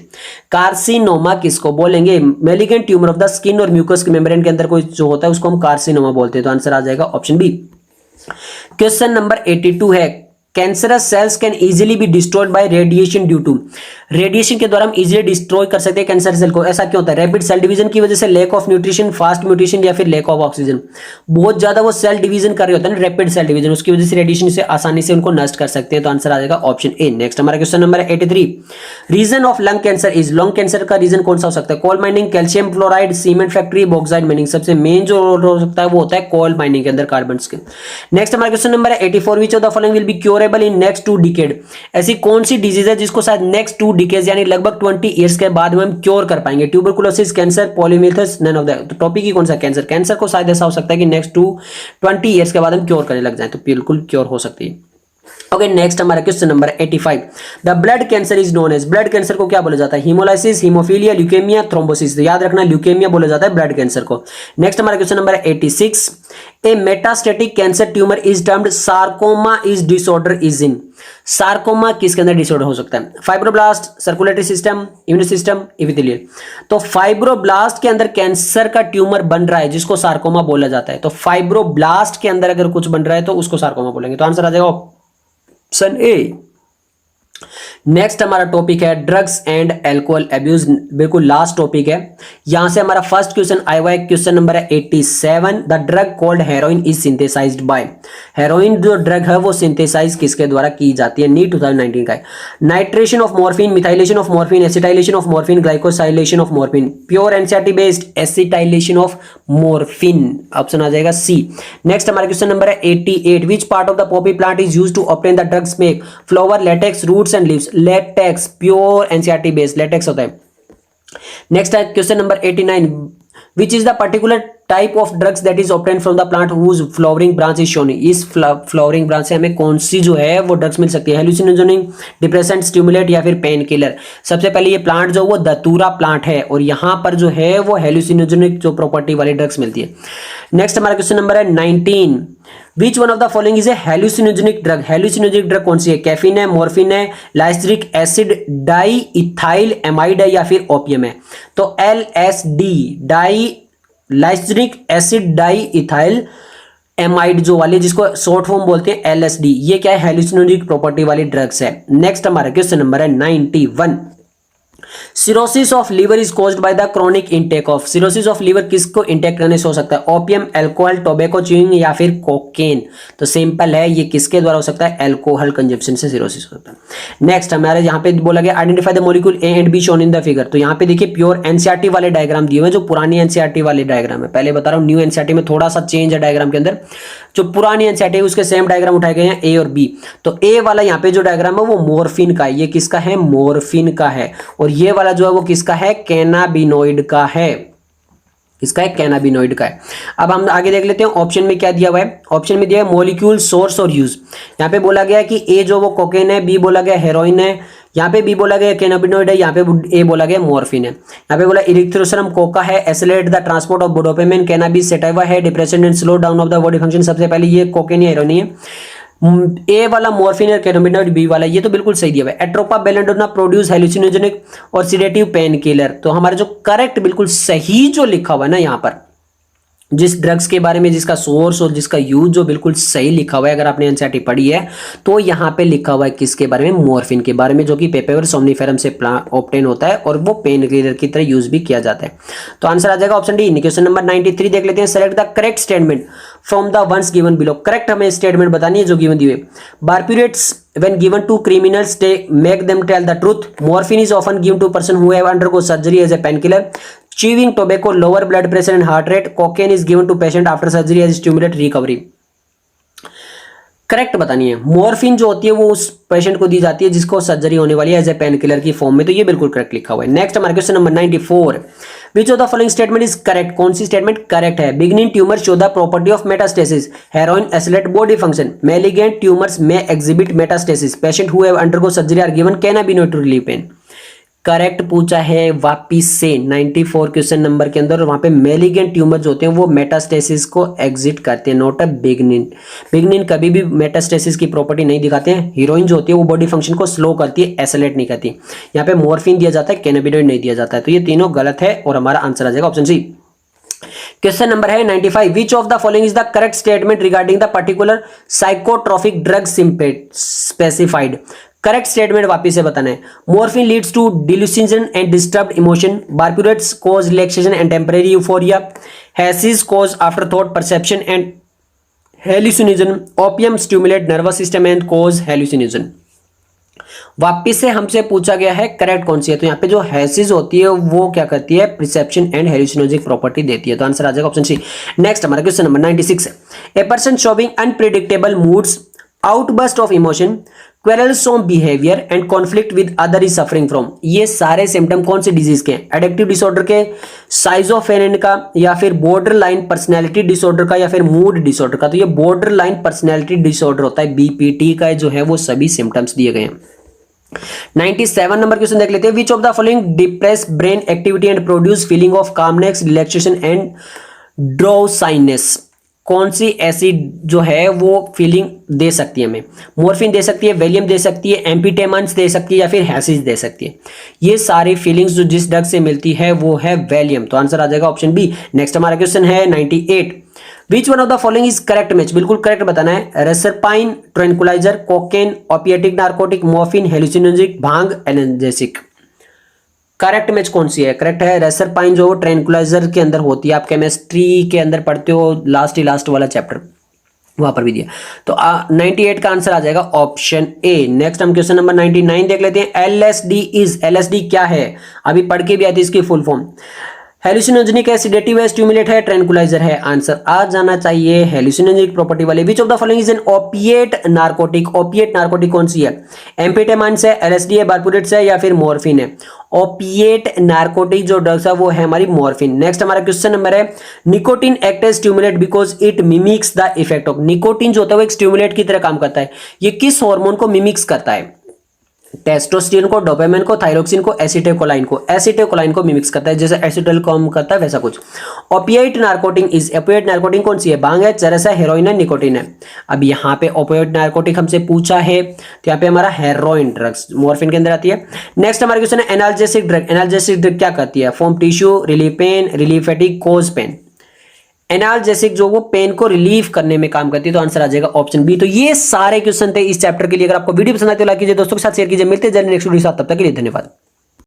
Carcinoma किसको बोलेंगे? Malignant tumour of the skin और म्यूकस मेम्ब्रेन के अंदर कोई जो होता है उसको हम कार्सिनोमा बोलते हैं। तो आंसर आ जाएगा ऑप्शन बी। क्वेश्चन नंबर 82 है, cancerous cells can easily be destroyed by radiation due to. Radiation के द्वारा हम इजीली डिस्ट्रॉय कर सकते हैं कैंसर सेल को। ऐसा क्यों होता है? रैपिड सेल डिवीजन की वजह से, lack of nutrition, fast mutation या फिर लैक ऑफ ऑक्सीजन। बहुत ज्यादा वो सेल डिवीजन कर रहे होते हैं ना, रैपिड सेल डिवीजन, उसकी वजह से रेडिएशन से आसानी से उनको नष्ट कर सकते हैं। तो आंसर आ जाएगा ऑप्शन ए। नेक्स्ट हमारा question number 83, reason of lung cancer is. Lung cancer का रीजन कौन सा हो सकता है? Coal mining, calcium fluoride, cement factory, bauxite mining. सबसे मेन जो हो सकता है वो होता है कोल माइनिंग के अंदर कार्बन के। नेक्स्ट हमारा question number 84, which of the following will be curable in next 2 decade. ऐसी कौन सी डिजीज है जिसको शायद नेक्स्ट 2 डिकेड यानी लगभग 20 इयर्स के बाद में हम क्योर कर पाएंगे? ट्यूबरकुलोसिस, कैंसर, पॉलीमिथस, नन ऑफ द। तो टॉपिक ही कौन सा? कैंसर। कैंसर को शायद ऐसा हो सकता है कि नेक्स्ट 20 इयर्स के बाद हम क्योर करने लग जाए, तो बिल्कुल क्योर हो सकती है। ओके, नेक्स्ट हमारा question number 85, the blood cancer is known as. Blood cancer को क्या बोला जाता है? Haemolysis, haemophilia, leukaemia, thrombosis. याद रखना ल्यूकेमिया बोला जाता है ब्लड कैंसर को। नेक्स्ट हमारा question number 86, a metastatic cancer tumour is termed sarcoma is disorder is in. Sarcoma किसके अंदर डिसऑर्डर हो सकता है? Fibroblast, circulatory system, immune system, epithelial. तो फाइब्रोब्लास्ट के अंदर कैंसर का ट्यूमर बन रहा है जिसको सार्कोमा बोला जाता है। तो फाइब्रोब्लास्ट के अंदर अगर कुछ बन रहा है तो उसको सार्कोमा बोलेंगे। तो आंसर आ जाएगा ऑप्शन ए। नेक्स्ट हमारा टॉपिक है ड्रग्स एंड एल्कोहल अब्यूज, बिल्कुल लास्ट टॉपिक है। यहां से हमारा फर्स्ट क्वेश्चन आया हुआ है, क्वेश्चन नंबर है 87, the drug called heroin is synthesised by. Heroin जो ड्रग है वो सिंथेसाइज किसके द्वारा की जाती है? नीट 2019 का है। Nitration of morphine, methylation of morphine, acetylation of morphine, glycosylation of morphine. Pure NCERT based acetylation of morphine, option आ जाएगा सी। नेक्स्ट हमारा क्वेश्चन नंबर है 88, which part of the poppy plant is used to obtain the drug smack? Flower, latex, roots and leaves. Latex, pure NCERT based latex होता है। Next है question number 89, which is the particular type of drugs that is obtained from the plant whose flowering branch is shown. इस flowering branch से हमें कौन सी जो है वो ड्रग्स मिल सकती है? हेलुसिनोजेनिक, डिप्रेसेंट, स्टिमुलेट या फिर पेन किलर। सबसे पहले ये प्लांट जो वो दतूरा प्लांट है और यहाँ पर जो है वो हेलुसिनोजेनिक जो प्रॉपर्टी वाली ड्रग्स मिलती है। नेक्स्ट हमारा क्वेश्चन नंबर है 19, which one of the following is a hallucinogenic drug. Hallucinogenic drug कौन सी है? कैफीन है, मॉर्फिन है, lysergic acid diethylamide है या फिर ओपियम है? तो LSD di lysergic acid diethylamide जो वाली जिसको शॉर्ट फॉर्म बोलते हैं LSD, ये क्या है? हेलुसिनोजेनिक प्रॉपर्टी वाली ड्रग्स है। नेक्स्ट हमारा क्वेश्चन नंबर है 91, cirrhosis of liver is caused by the chronic intake of. Cirrhosis of liver किसको इंटेक करने से हो सकता है? ओपियम, अल्कोहल, टोबैको च्यूइंग या फिर कोकेन? तो सिंपल है, ये किसके द्वारा हो सकता है? अल्कोहल कंजप्शन से सिरोसिस होता है। नेक्स्ट हमारे यहाँ पे बोला गया identify the molecule A and be shown in the figure. तो यहाँ पे देखिए प्योर एनसीईआरटी वाले डायग्राम दिए हुए, जो पुरानी एनसीईआरटी वाले डायग्राम है। पहले बता रहा हूँ न्यू एनसीईआरटी में थोड़ा सा चेंज है डायग्राम के अंदर। जो पुरानी एनसीईआरटी है उसके सेम डायग्राम उठाए गए हैं, ए और बी। तो ए वाला यहाँ पे जो डायग्राम है वो मॉर्फिन का है। ये किसका है? मॉर्फिन का है। और ये वाला जो है वो किसका है? कैनाबिनोइड का है। इसका है कैनाबिनोइड का है। अब हम आगे देख लेते हैं ऑप्शन में क्या दिया हुआ है। ऑप्शन में दिया है मॉलिक्यूल, सोर्स और यूज। यहाँ पे बोला गया कि ए जो वो कोकेन है, बी बोला गया हेरोइन है, यहाँ पे बी बोला गया कैनाबिनोइड है, यहाँ पे ए बोला गया मॉर्फिन है। यहाँ पे बोला इरिथ्रोसरम कोका है, accelerate the transport of dopamine, cannabis sativa है, depression and slow down of the body function. सबसे पहले ये कोकेन या हेरोइन है। ए वाला मॉर्फिन और कैनाबिनोइड, बी वाला ये तो बिल्कुल सही दिया हुआ है। एट्रोपा बेलेंडोना प्रोड्यूस हेलुसिनोजेनिक और सिडेटिव पेन किलर। तो हमारा जो करेक्ट बिल्कुल सही जो लिखा हुआ है ना यहाँ पर, जिस ड्रग्स के बारे में जिसका सोर्स और जिसका यूज जो बिल्कुल सही लिखा हुआ है, अगर आपने एनसीईआरटी पढ़ी है तो यहाँ पे लिखा हुआ है किसके बारे में? मॉर्फिन के बारे में, जो कि पेपेवर सोमनिफेरम से ऑब्टेन होता है और वो पेन किलर की तरह यूज भी किया जाता है। तो आंसर आ जाएगा ऑप्शन डी। क्वेश्चन नंबर 93 देख लेते हैं। Select the correct statement from the ones given below. Correct हमें स्टेटमेंट बतानी है जो गिवन दी हुई। बारप्यूरेट्स when given to criminals they make them tell the truth. Morphine is often given to person who have undergo surgery as a painkiller. Chewing tobacco lower blood pressure and heart rate. Cocaine is given to patient after surgery as stimulate recovery. Correct बतानी है। Morphine जो होती है वो उस patient को दी जाती है जिसको सर्जरी होने वाली है एज ए पेन किलर की फॉर्म में। तो ये बिल्कुल करेक्ट लिखा हुआ है। नेक्स्ट हमारा question number 94, which of the following statement is correct. कौन सी स्टेटमेंट करेक्ट है? Benign tumour show the property of metastasis, heroin accelerate body function, malignant tumours may exhibit metastasis, patient who have undergo surgery are given cannabinoid to relieve pain. Correct पूछा है वापिस से 94 question number के अंदर। वहां पे malignant tumour जो होते हैं वो मेटास्टेसिस को एग्जिट करते हैं, नॉट अ बिगनिन। बिगनिन कभी भी मेटास्टेसिस की प्रॉपर्टी नहीं दिखाते हैं। हीरोइन जो होती है वो बॉडी फंक्शन को स्लो करती है, एसेलेट नहीं करती। यहाँ पे मॉर्फिन दिया जाता है, कैनाबिनोइड नहीं दिया जाता है। तो ये तीनों गलत है और हमारा आंसर आ जाएगा ऑप्शन सी। क्वेश्चन नंबर है 95, which of the following is the correct statement regarding the particular psychotropic drug specified. Correct statement वापिस से बताना है। Morphine leads to delusion and disturbed emotion, barbiturates cause relaxation and temporary euphoria, hashish cause after thought perception and hallucination, opium stimulate nervous system and cause hallucination. वापिस से हमसे पूछा गया है करेक्ट कौन सी है। तो यहाँ पे जो हैसिस होती है वो क्या करती है? परसेप्शन एंड हेलुसिनोजेनिक प्रॉपर्टी देती है। तो आंसर आ जाएगा ऑप्शन सी। नेक्स्ट हमारा question number 96, a person showing unpredictable moods, outburst of emotion, quarrelsome behaviour and conflict with other is suffering from. ये सारे सिम्टम कौन से डिजीज के हैं? एडिक्टिव डिसऑर्डर के, साइजोफ्रेनिया का, या फिर बॉर्डर लाइन पर्सनैलिटी डिसऑर्डर का, या फिर मूड डिसऑर्डर का। तो ये बॉर्डर लाइन पर्सनैलिटी डिसऑर्डर होता है, BPT का जो है वो सभी सिम्टम्स दिए गए हैं। 97 नंबर क्वेश्चन देख लेते हैं। Which of the following depress brain activity and produce feeling of calmness, relaxation and drowsiness. कौन सी ऐसी जो है वो फीलिंग दे सकती है हमें? मॉर्फिन दे सकती है, वेलियम दे सकती है, एम्फीटेमाइन्स दे सकती है, या फिर हैसिस दे सकती है। ये सारी फीलिंग्स जो जिस ड्रग से मिलती है वो है वेलियम। तो आंसर आ जाएगा ऑप्शन बी। नेक्स्ट हमारा क्वेश्चन है 98, which one of the following is correct match. बिल्कुल करेक्ट बताना है। Reserpine tranquilliser, cocaine, opiate narcotic, morphine, hallucinogenic, bhang, analgesic. Correct match कौन सी है? करेक्ट है रेसरपाइन, जो ट्रैंकुलाइजर के अंदर होती है। आप केमिस्ट्री के अंदर पढ़ते हो, लास्ट वाला चैप्टर वहां पर भी दिया। तो 98 का आंसर आ जाएगा ऑप्शन ए। नेक्स्ट हम क्वेश्चन नंबर 99 देख लेते हैं। LSD क्या है? अभी पढ़ के भी आती है इसकी फुल फॉर्म। हेलुसिनोजेनिक है, सिडेटिव है, स्टिमुलेट है, ट्रैंकुलाइजर है। आंसर आ जाना चाहिए हेलुसिनोजेनिक प्रॉपर्टी वाले। विच of the following is an opiate narcotic? Opiate narcotic कौन सी है? एम्फेटामाइंस है, एलएसडी है, बारपुरेट्स है या फिर मॉर्फिन है? ओपिएट नार्कोटिक जो ड्रग्स है वो है हमारी मॉर्फिन। नेक्स्ट हमारा क्वेश्चन नंबर है, nicotine act as stimulate because it mimics the effect of. Nicotine जो होता है वो एक स्टिमुलेट की तरह काम करता है। ये किस हार्मोन को मिमिक्स करता है? टेस्टोस्टेरोन को, डोपामाइन को, थायरोक्सिन को, एसिटाइलकोलाइन को। एसिटाइलकोलाइन को मिमिक्स करता है, जैसे एसिटाइलकोलाइन करता है वैसा कुछ। Opiate narcotic is, opiate narcotic कौन सी है? भांग है, चरस है, हेरोइन है, निकोटिन है। अब यहाँ पे ओपिएट नार्कोटिक हमसे पूछा है तो यहाँ पे हमारा हेरोइन ड्रग्स मॉर्फिन के अंदर आती है। नेक्स्ट हमारा क्वेश्चन है, एनाल्जेसिक ड्रग। एनाल्जेसिक ड्रग क्या करती है? Form tissue, relieve pain, relieve fatigue, cause pain. Analgesic जो वो पेन को रिलीव करने में काम करती है, तो आंसर आ जाएगा ऑप्शन बी। तो ये सारे क्वेश्चन थे इस चैप्टर के लिए। अगर आपको वीडियो पसंद आती है तो लाइक कीजिए, दोस्तों के साथ शेयर कीजिए। मिलते हैं जल्दी नेक्स्ट वीडियो के साथ, तब तक के लिए धन्यवाद।